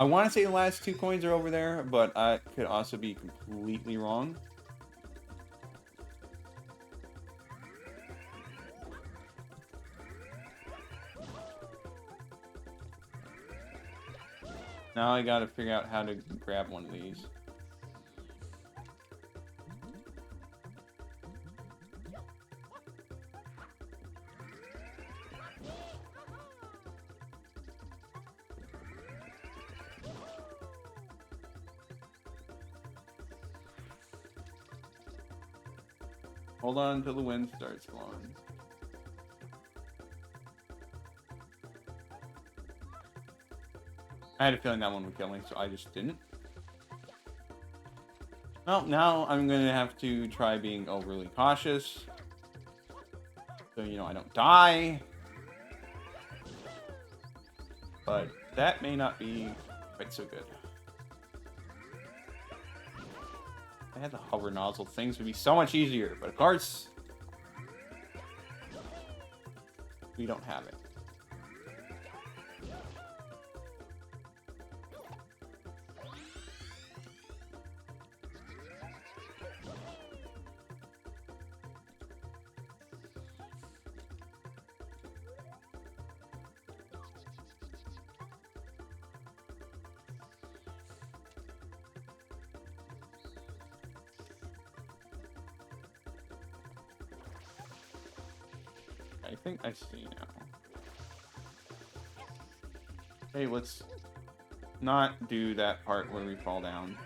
I want to say the last two coins are over there, but I could also be completely wrong. Now I gotta figure out how to grab one of these. Hold on until the wind starts blowing. I had a feeling that one would kill me, so I just didn't. Well, now I'm going to have to try being overly cautious. So, you know, I don't die. But that may not be quite so good. If I had the hover nozzle, things would be so much easier. But of course, we don't have it. I think I see now. Hey, let's not do that part where we fall down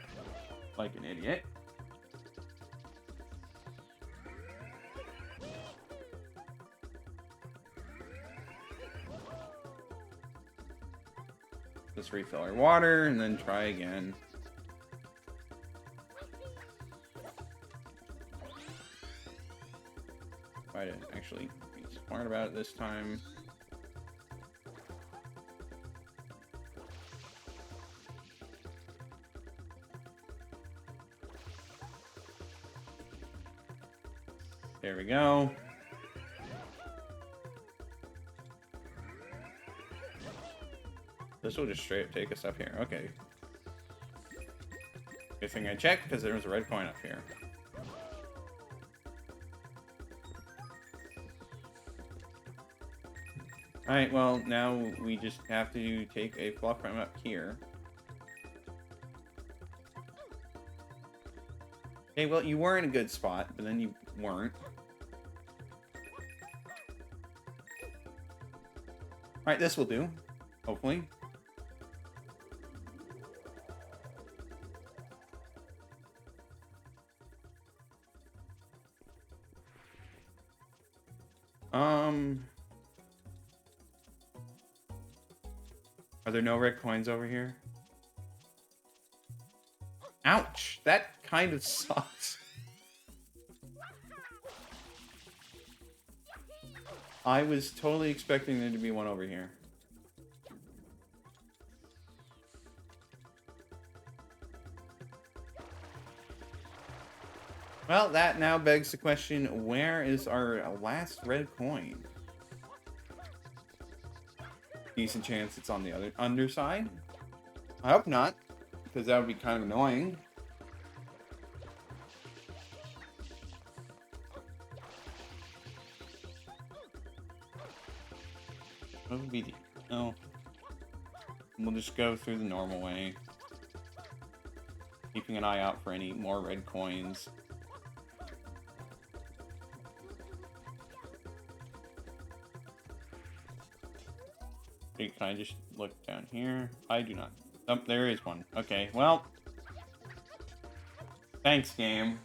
like an idiot. Let's refill our water and then try again. Try to actually be smart about it this time. There we go. This will just straight up take us up here. Okay. Good thing I checked because there was a red coin up here. Alright, well, now we just have to take a fluff from up here. Okay, well, you were in a good spot, but then you weren't. Alright, this will do. Hopefully. Are there no red coins over here? Ouch! That kind of sucks. I was totally expecting there to be one over here. Well, that now begs the question, where is our last red coin? Decent chance it's on the other underside. I hope not, because that would be kind of annoying. What would be the... Oh. We'll just go through the normal way. Keeping an eye out for any more red coins. Can I just look down here? I do not. Oh, there is one. Okay, well. Thanks, game.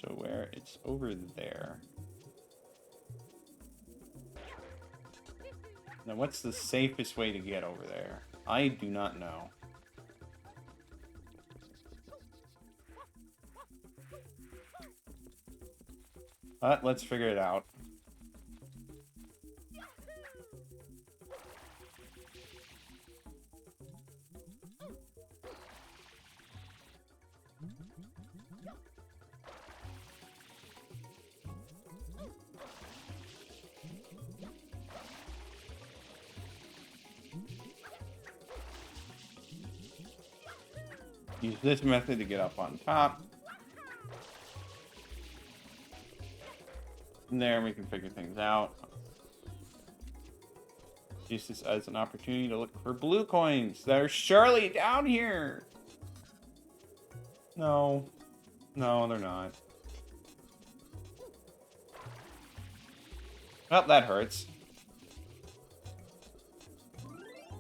So where? It's over there. Now, what's the safest way to get over there? I do not know. But let's figure it out. Use this method to get up on top. From there, we can figure things out. Use this as an opportunity to look for blue coins. They're surely down here. No. No, they're not. Well, that hurts.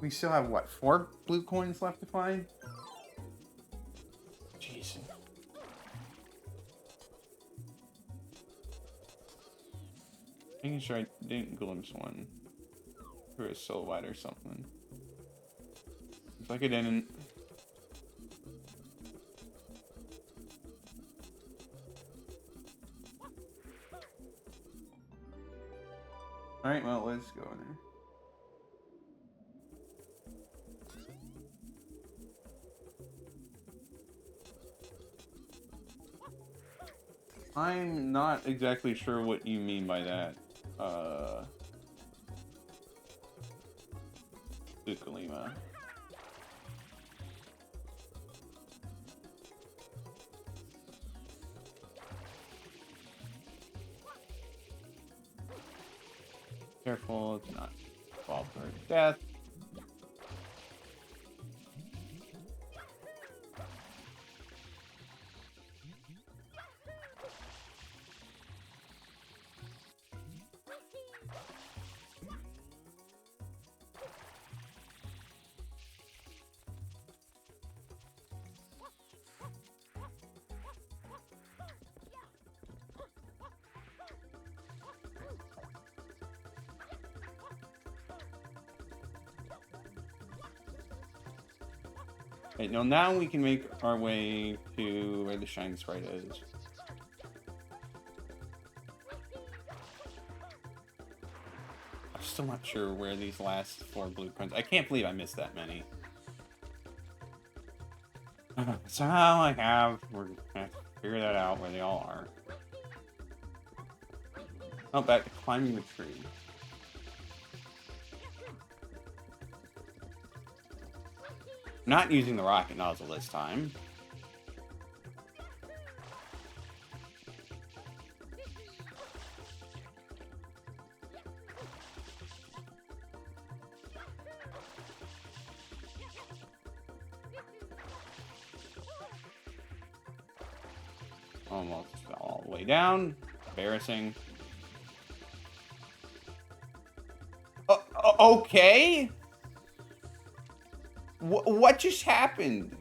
We still have, what, 4 blue coins left to find? Jeez. Making sure I didn't glimpse one through a silhouette or something. Looks like I didn't. Alright, well, let's go in there. I'm not exactly sure what you mean by that. Ukulima. Careful to not fall to her death. Okay, no, now we can make our way to where the shine sprite is. I'm still not sure where these last 4 blue coins. I can't believe I missed that many. So now I have. We're gonna figure that out where they all are. Oh, back to climbing the tree. Not using the rocket nozzle this time. Almost fell all the way down. Embarrassing. Okay? What just happened?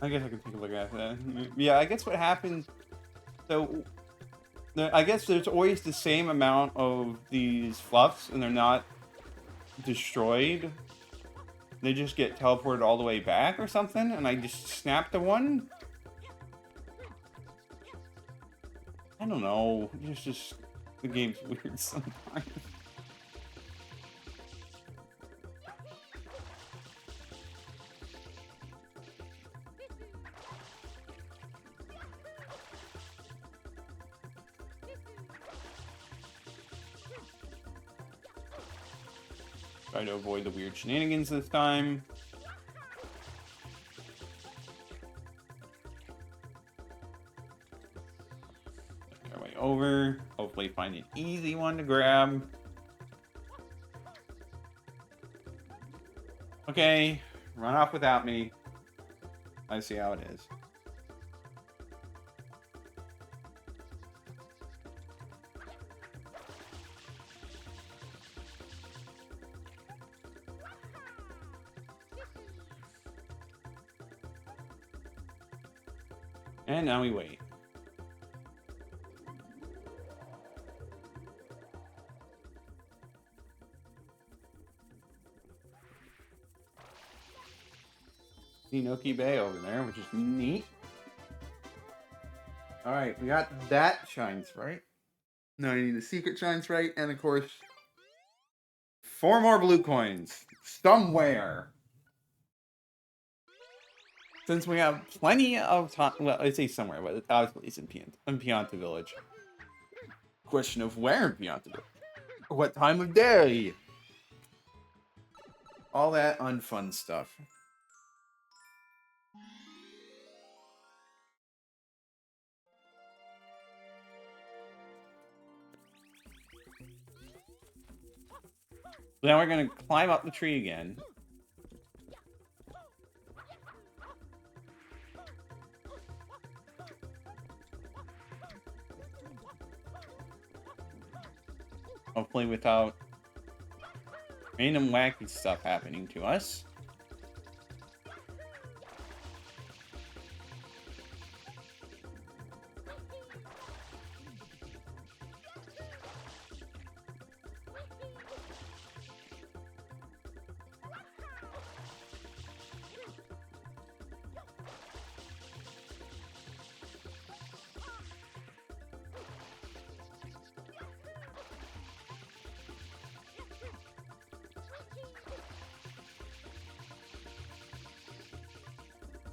I guess I can take a look at that. Yeah, I guess what happened... So, I guess there's always the same amount of these fluffs, and they're not destroyed. They just get teleported all the way back or something, and I just snapped the one? I don't know. It's just... The game's weird sometimes. Try to avoid the weird shenanigans this time. Make our way over. Hopefully find an easy one to grab. Okay, run off without me. I see how it is. And now we wait. See Noki Bay over there, which is neat. Alright, we got that shine sprite. Now I need the secret shine sprite, and of course, 4 more blue coins. Somewhere. Since we have plenty of time, well, I say somewhere, but obviously it's in Pianta Village. Question of where in Pianta Village? What time of day? All that unfun stuff. Now we're gonna climb up the tree again. Hopefully without random wacky stuff happening to us.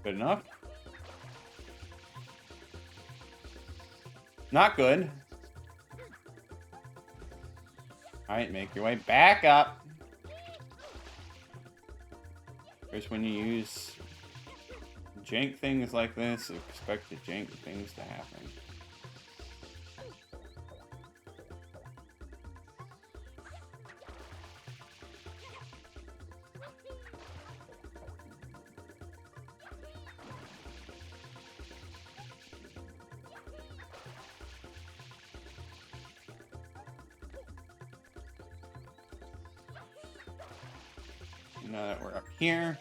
Good enough. Not good. Alright, make your way back up. First, when you use jank things like this, expect the jank things to happen. now that we're up here,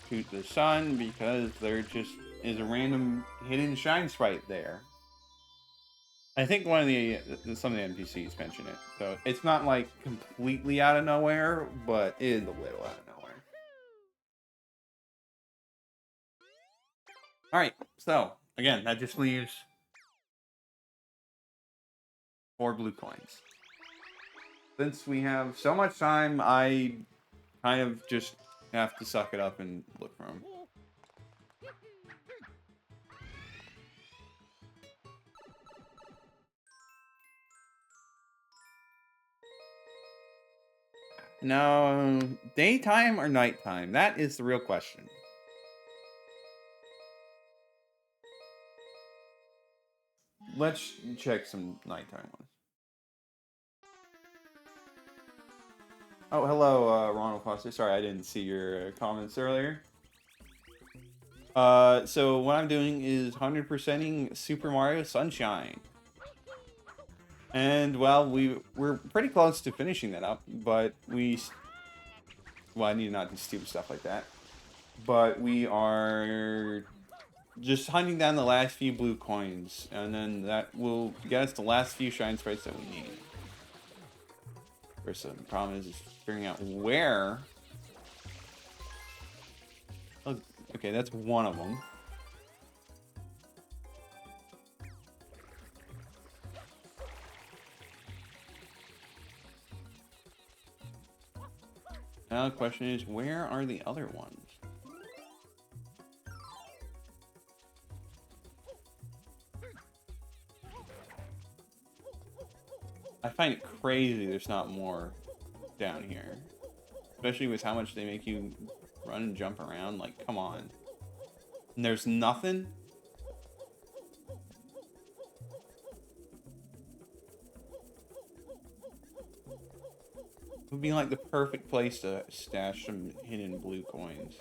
shoot the sun because there just is a random hidden shine sprite there. I think one of some of the NPCs mentioned it, so it's not like completely out of nowhere, but it is a little out of nowhere. All right, so again, that just leaves 4 blue coins. Since we have so much time, I kind of just have to suck it up and look for them. No, daytime or nighttime? That is the real question. Let's check some nighttime ones. Oh, hello, Ronald Foster. Sorry, I didn't see your comments earlier. So what I'm doing is 100%ing Super Mario Sunshine. And, well, we're pretty close to finishing that up, but well, I need to not do stupid stuff like that. But we are just hunting down the last few blue coins, and then that will get us the last few shine sprites that we need. First, the problem is figuring out where. Oh, okay, that's one of them. Now the question is, where are the other ones? I find it crazy there's not more down here. Especially with how much they make you run and jump around. Like, come on. And there's nothing? It would be like the perfect place to stash some hidden blue coins.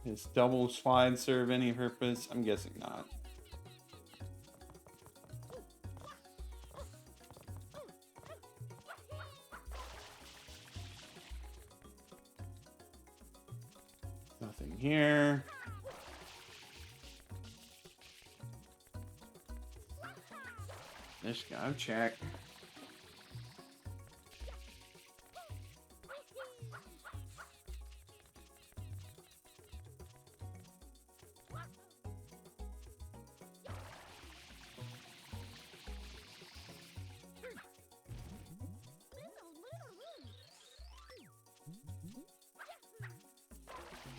Does double slide serve any purpose? I'm guessing not. Nothing here. Just gotta check.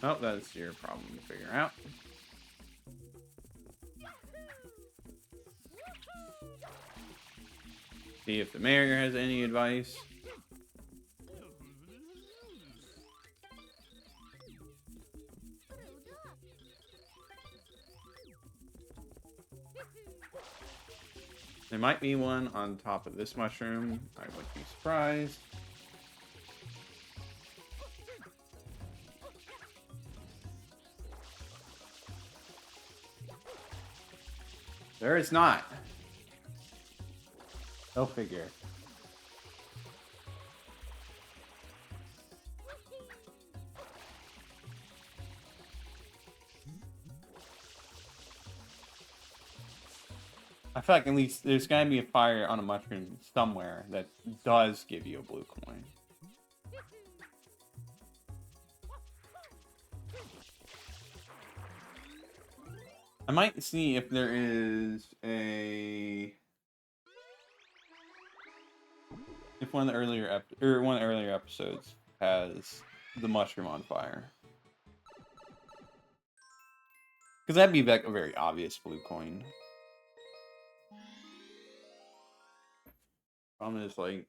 Oh, that's your problem to figure out. See if the mayor has any advice. There might be one on top of this mushroom. I wouldn't be surprised. There is not. Go figure. I feel like at least there's gotta be a fire on a mushroom somewhere that does give you a blue coin. I might see if there is if one of the earlier episodes has the mushroom on fire. Because that'd be like a very obvious blue coin. Problem is like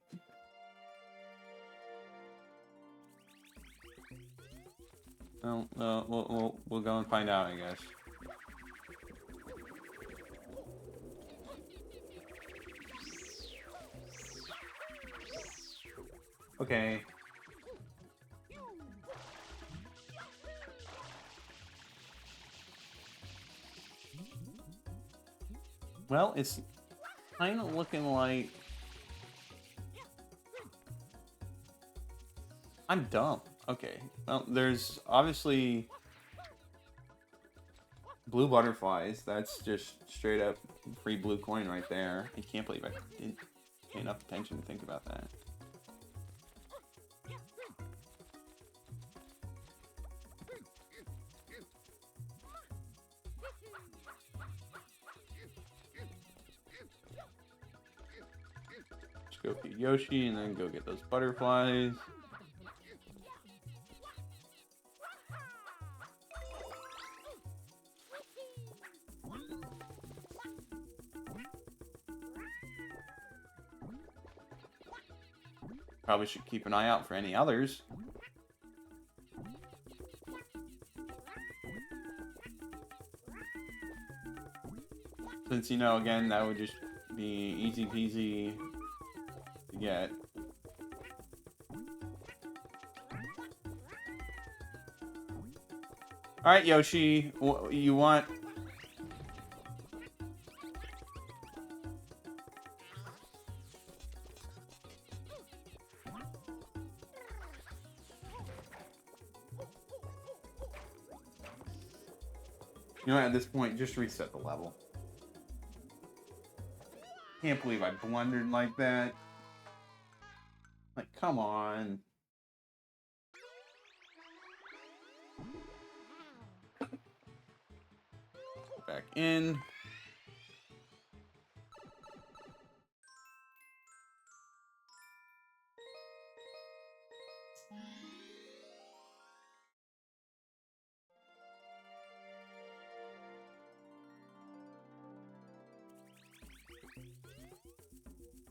well, we'll go and find out, I guess. Okay. Well, it's kind of looking like I'm dumb. Okay. Well, there's obviously blue butterflies. That's just straight up free blue coin right there. I can't believe I didn't pay enough attention to think about that. Just go feed Yoshi and then go get those butterflies. Probably should keep an eye out for any others. Since, you know, again, that would just be easy peasy to get. Alright, Yoshi, you want... You know what, at this point, just reset the level. Can't believe I blundered like that. Like, come on. Back in.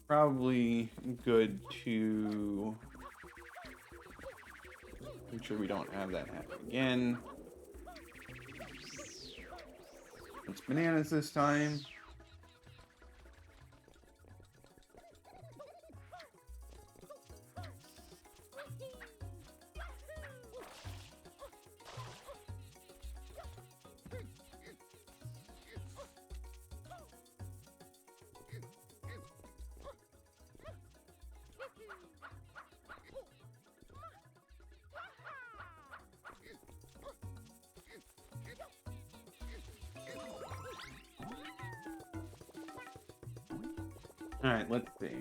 Probably good to make sure we don't have that happen again. It's bananas this time. Alright, let's see.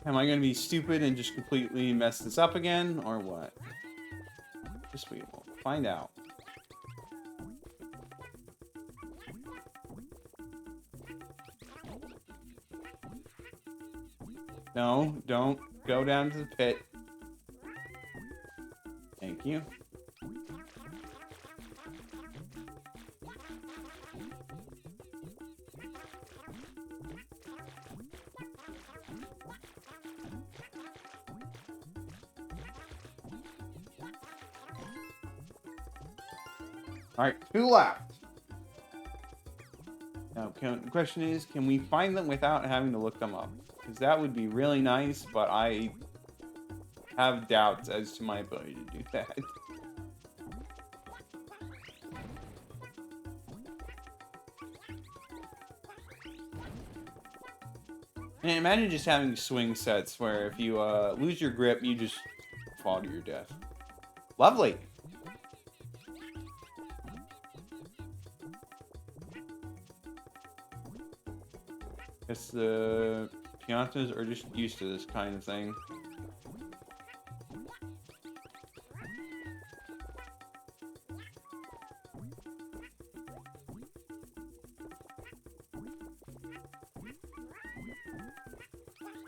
Am I going to be stupid and just completely mess this up again, or what? Just we will find out. No, don't go down to the pit. Thank you. Alright, 2 left. Now, the question is, can we find them without having to look them up? Because that would be really nice, but I have doubts as to my ability to do that. And imagine just having swing sets where if you lose your grip, you just fall to your death. Lovely! Guess the Piantas are just used to this kind of thing.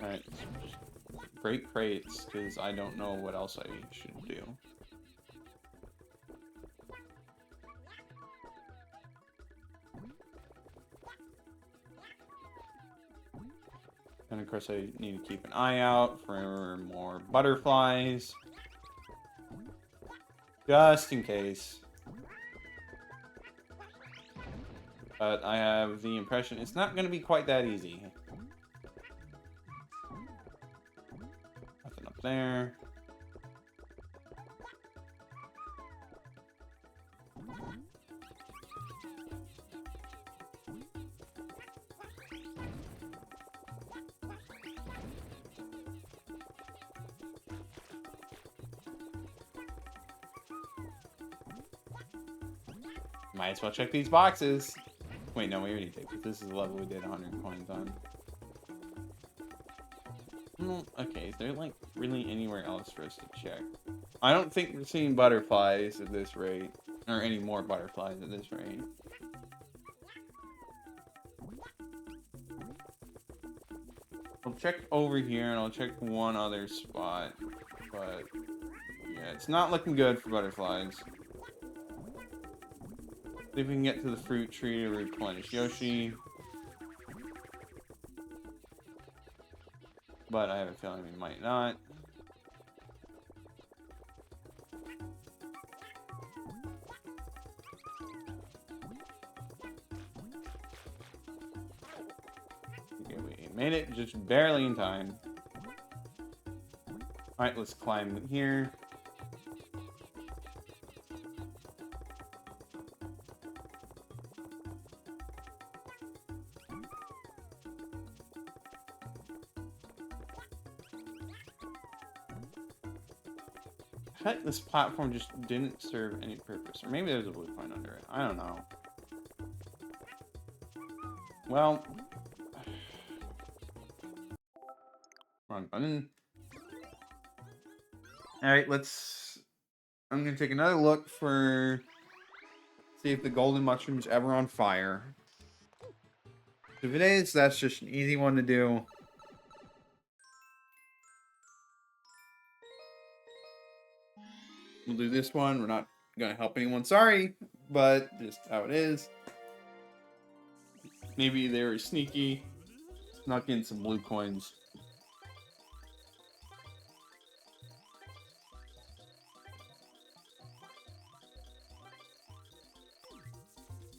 Alright, break crates, because I don't know what else I should do. And of course I need to keep an eye out for more butterflies. Just in case. But I have the impression it's not going to be quite that easy. Nothing up there. Might as well check these boxes. Wait, no, we already did. This is the level we did 100 coins on. Okay, is there like really anywhere else for us to check? I don't think we're seeing butterflies at this rate. Or any more butterflies at this rate. I'll check over here and I'll check one other spot. But yeah, it's not looking good for butterflies. See if we can get to the fruit tree to replenish Yoshi. But I have a feeling we might not. Okay, we made it just barely in time. Alright, let's climb here. Heck, this platform just didn't serve any purpose. Or maybe there's a blue coin under it. I don't know. Well. Wrong button. Alright, let's... I'm gonna take another look for... See if the golden mushroom's ever on fire. If it is, that's just an easy one to do. We'll do this one. We're not gonna help anyone. Sorry, but just how it is. Maybe they were sneaky. Snuck in some blue coins.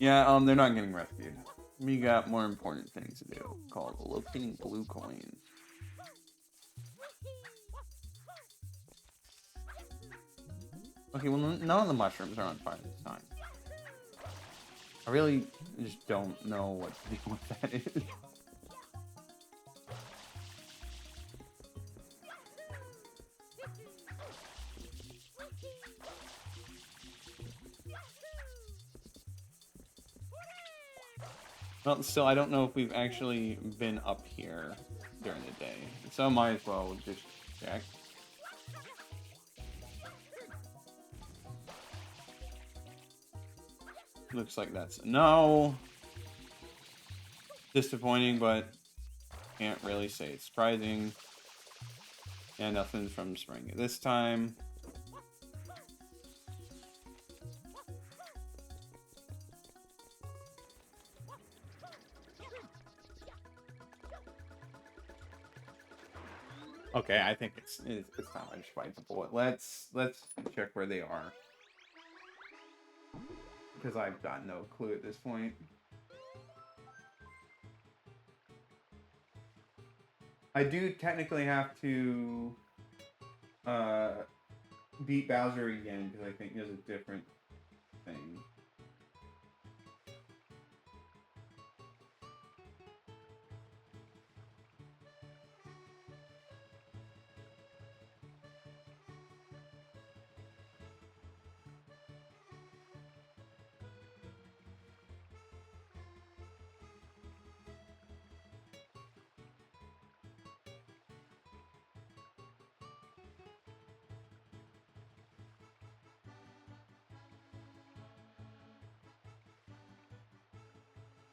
Yeah, they're not getting rescued. We got more important things to do, called locating blue coin. Okay, well, none of the mushrooms are on fire this time. I really just don't know what to do with that is. Well, still, I don't know if we've actually been up here during the day. So I might as well just check. Looks like that's a no. Disappointing, but can't really say it's surprising. And nothing from spring at this time. Okay, I think it's time I just bite the bullet. Let's check where they are. Because I've got no clue at this point. I do technically have to beat Bowser again because I think there's a different thing.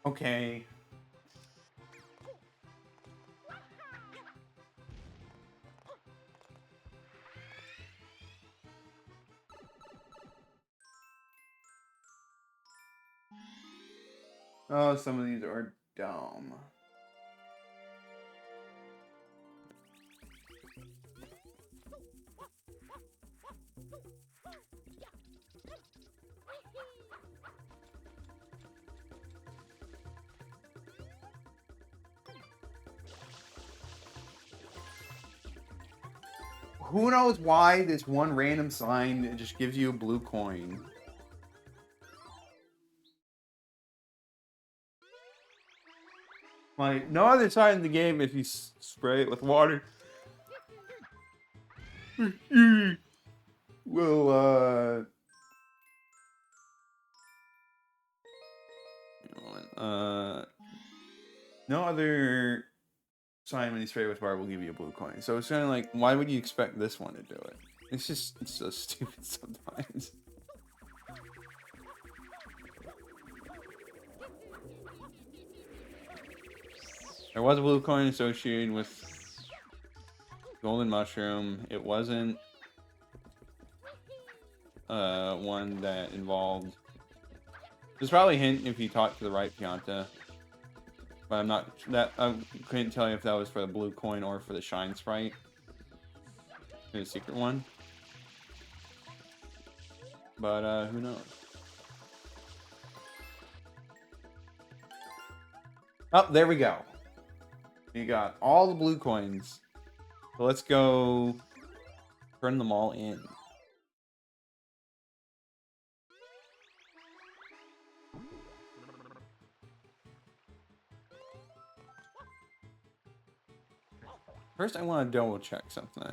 Okay. Oh, some of these are dumb. Who knows why this one random sign just gives you a blue coin? Like, no other sign in the game if you spray it with water. Will, no other sign when you spray it with water will give you a blue coin. So it's kind of like, why would you expect this one to do it? It's so stupid sometimes. There was a blue coin associated with golden mushroom. It wasn't one that involved... There's probably a hint if you talk to the right Pianta. But I'm not... I couldn't tell you if that was for the blue coin or for the shine sprite. The secret one. But, who knows? Oh, there we go. You got all the blue coins. So let's go turn them all in. First, I want to double check something.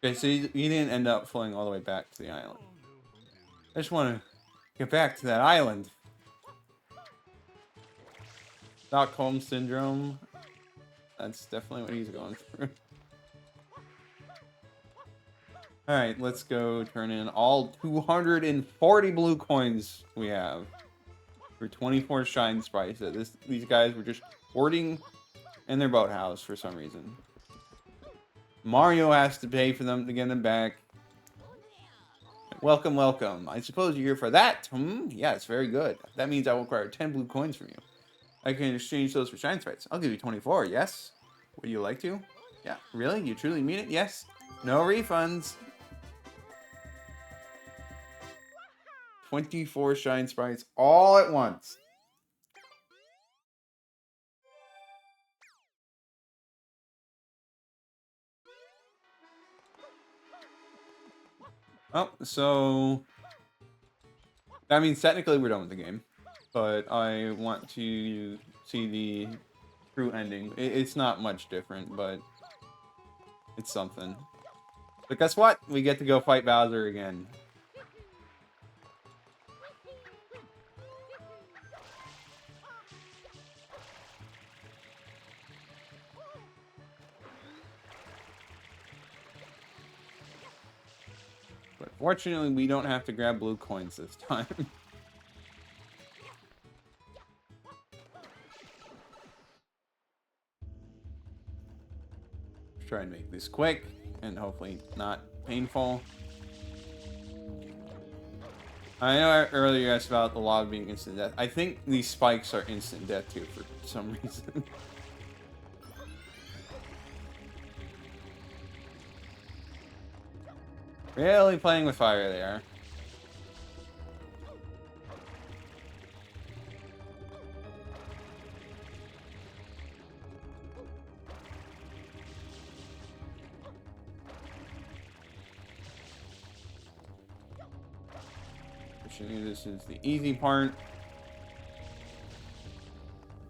Okay, so you didn't end up flying all the way back to the island. I just want to get back to that island. Stockholm Syndrome. That's definitely what he's going through. Alright, let's go turn in all 240 blue coins we have. For 24 shine sprites that these guys were just hoarding in their boathouse for some reason. Mario has to pay for them to get them back. Welcome, welcome. I suppose you're here for that. Yes, very good. That means I will require 10 blue coins from you. I can exchange those for shine sprites. I'll give you 24, yes? Would you like to? Yeah, really? You truly mean it? Yes? No refunds. 24 shine sprites all at once. Oh, so that means technically we're done with the game, but I want to see the true ending. It's not much different, but it's something. But guess what? We get to go fight Bowser again. But fortunately, we don't have to grab blue coins this time. Try and make this quick and hopefully not painful. I know earlier you asked about the lava being instant death. I think these spikes are instant death too for some reason. Really playing with fire there. This is the easy part.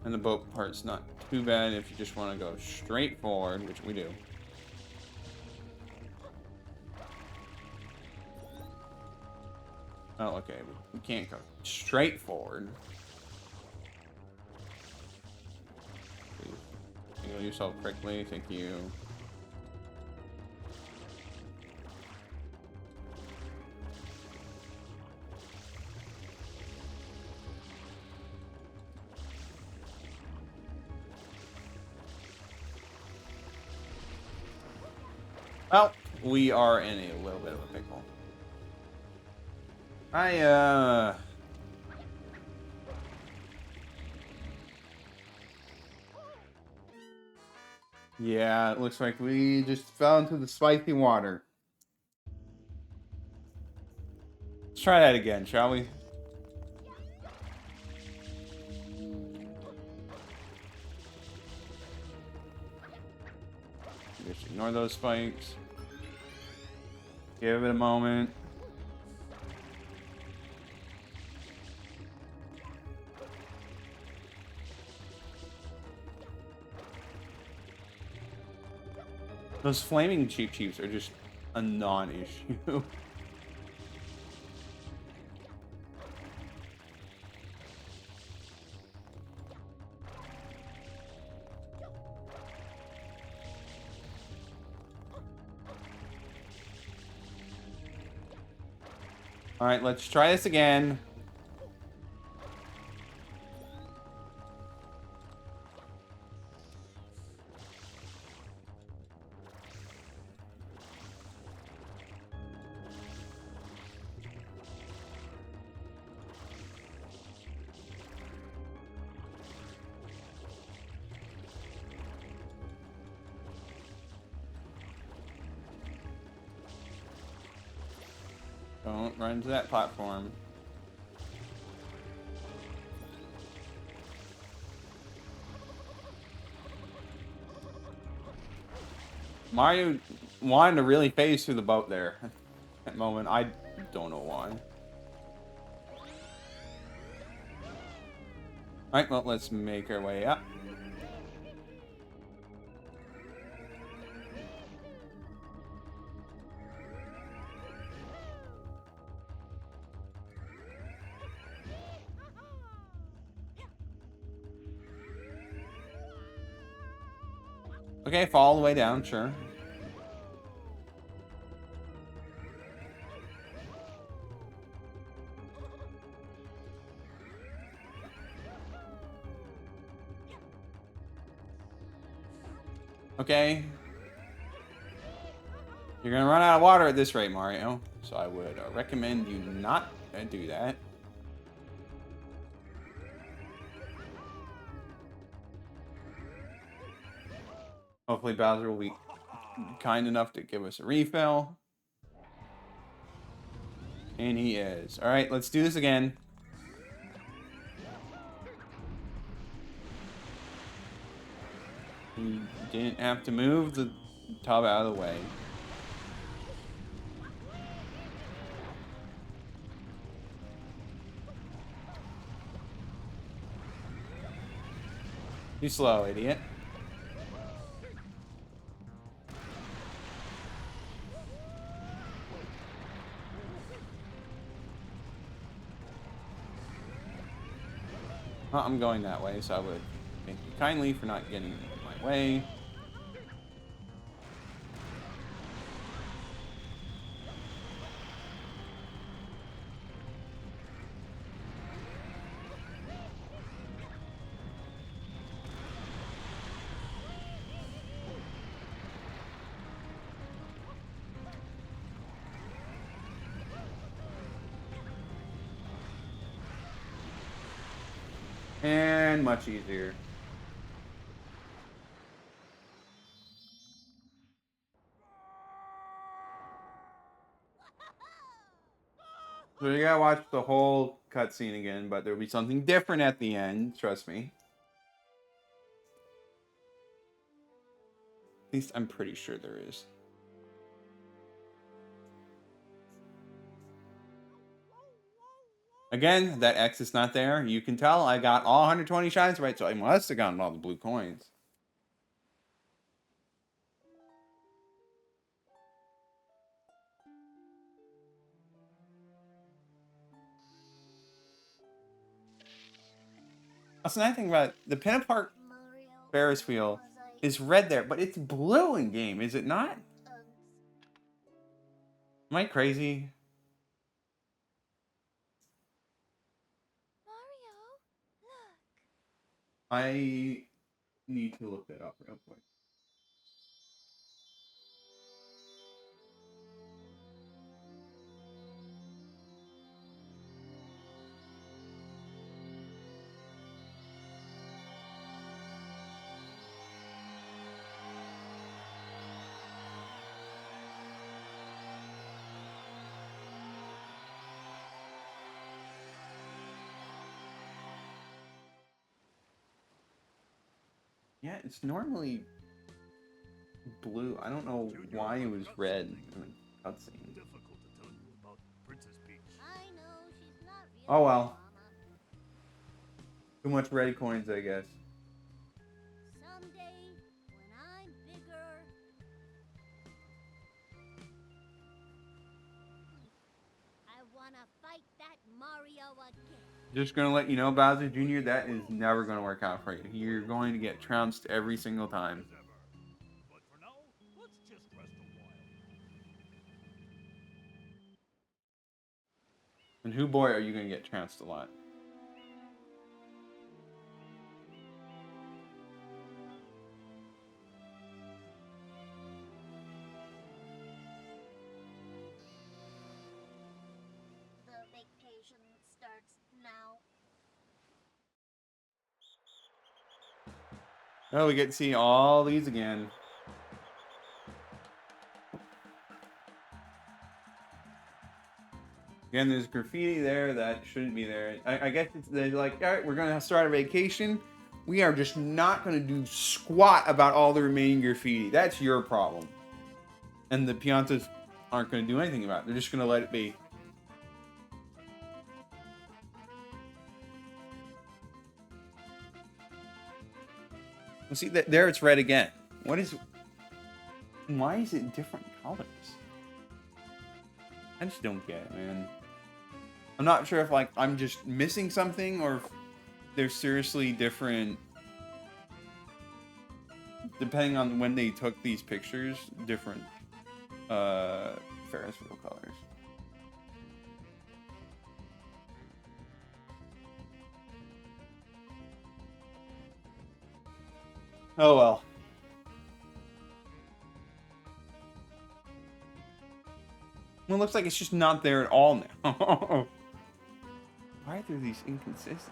And the boat part's not too bad if you just want to go straight forward, which we do. Oh, okay. We can't go straight forward. Heal yourself quickly. Thank you. Well, we are in a little bit of a pickle. Yeah, it looks like we just fell into the spicy water. Let's try that again, shall we? Ignore those spikes. Give it a moment. Those flaming Cheep Cheeps are just a non-issue. Alright, let's try this again. Don't run into that platform. Mario wanted to really phase through the boat there. At that moment, I don't know why. Alright, well, let's make our way up. Okay, fall all the way down, sure. Okay. You're gonna run out of water at this rate, Mario. So I would recommend you not do that. Hopefully Bowser will be kind enough to give us a refill. And he is. Alright, let's do this again. He didn't have to move the tub out of the way. You slow, idiot. Well, I'm going that way, so I would thank you kindly for not getting in my way. And much easier. So you gotta watch the whole cutscene again, but there'll be something different at the end, trust me. At least I'm pretty sure there is. Again, that X is not there. You can tell I got all 120 shines right, so I must have gotten all the blue coins. That's another thing about it. The Pinna Park Mario, Ferris wheel is red there, but it's blue in game, is it not? Am I crazy? Mario, look. I need to look that up real quick. Yeah, it's normally blue. I don't know why it was red in the cutscene. Difficult to tell you about Princess Peach. I know she's not really Oh my well. mama. Too much red coins, I guess. Someday, when I'm bigger, I wanna fight that Mario again. Just gonna let you know, Bowser Jr., that is never gonna work out for you. You're going to get trounced every single time. As ever. But for now, let's just rest a while. And who boy are you gonna get trounced a lot? The vacation starts now. Oh, we get to see all these again. Again, there's graffiti there that shouldn't be there. I guess they're like, all right, we're going to start a vacation. We are just not going to do squat about all the remaining graffiti. That's your problem. And the Piantas aren't going to do anything about it. They're just going to let it be. Well, see, there it's red again. What is... Why is it different colors? I just don't get it, man. I'm not sure if, like, I'm just missing something or if they're seriously different. Depending on when they took these pictures, different Ferris wheel colors. Oh well. Well, it looks like it's just not there at all now. Why are there these inconsistencies?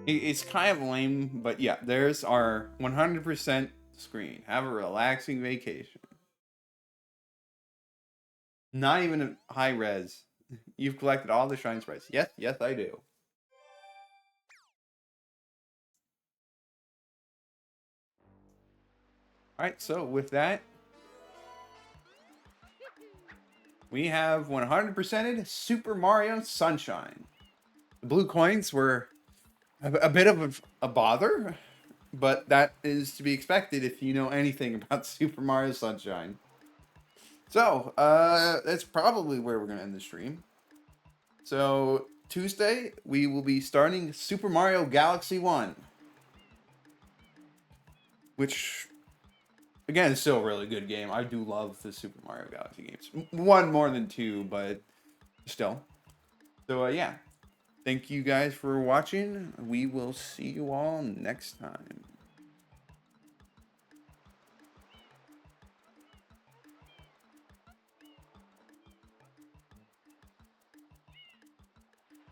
It's kind of lame, but yeah, there's our 100% screen. Have a relaxing vacation. Not even a high res. You've collected all the shine sprites. Yes, yes, I do. Alright, so with that, we have 100%ed Super Mario Sunshine. The blue coins were a bit of a bother, but that is to be expected if you know anything about Super Mario Sunshine. So, that's probably where we're going to end the stream. So, Tuesday, we will be starting Super Mario Galaxy 1. Which, again, is still a really good game. I do love the Super Mario Galaxy games. One more than two, but still. So, yeah. Thank you guys for watching. We will see you all next time.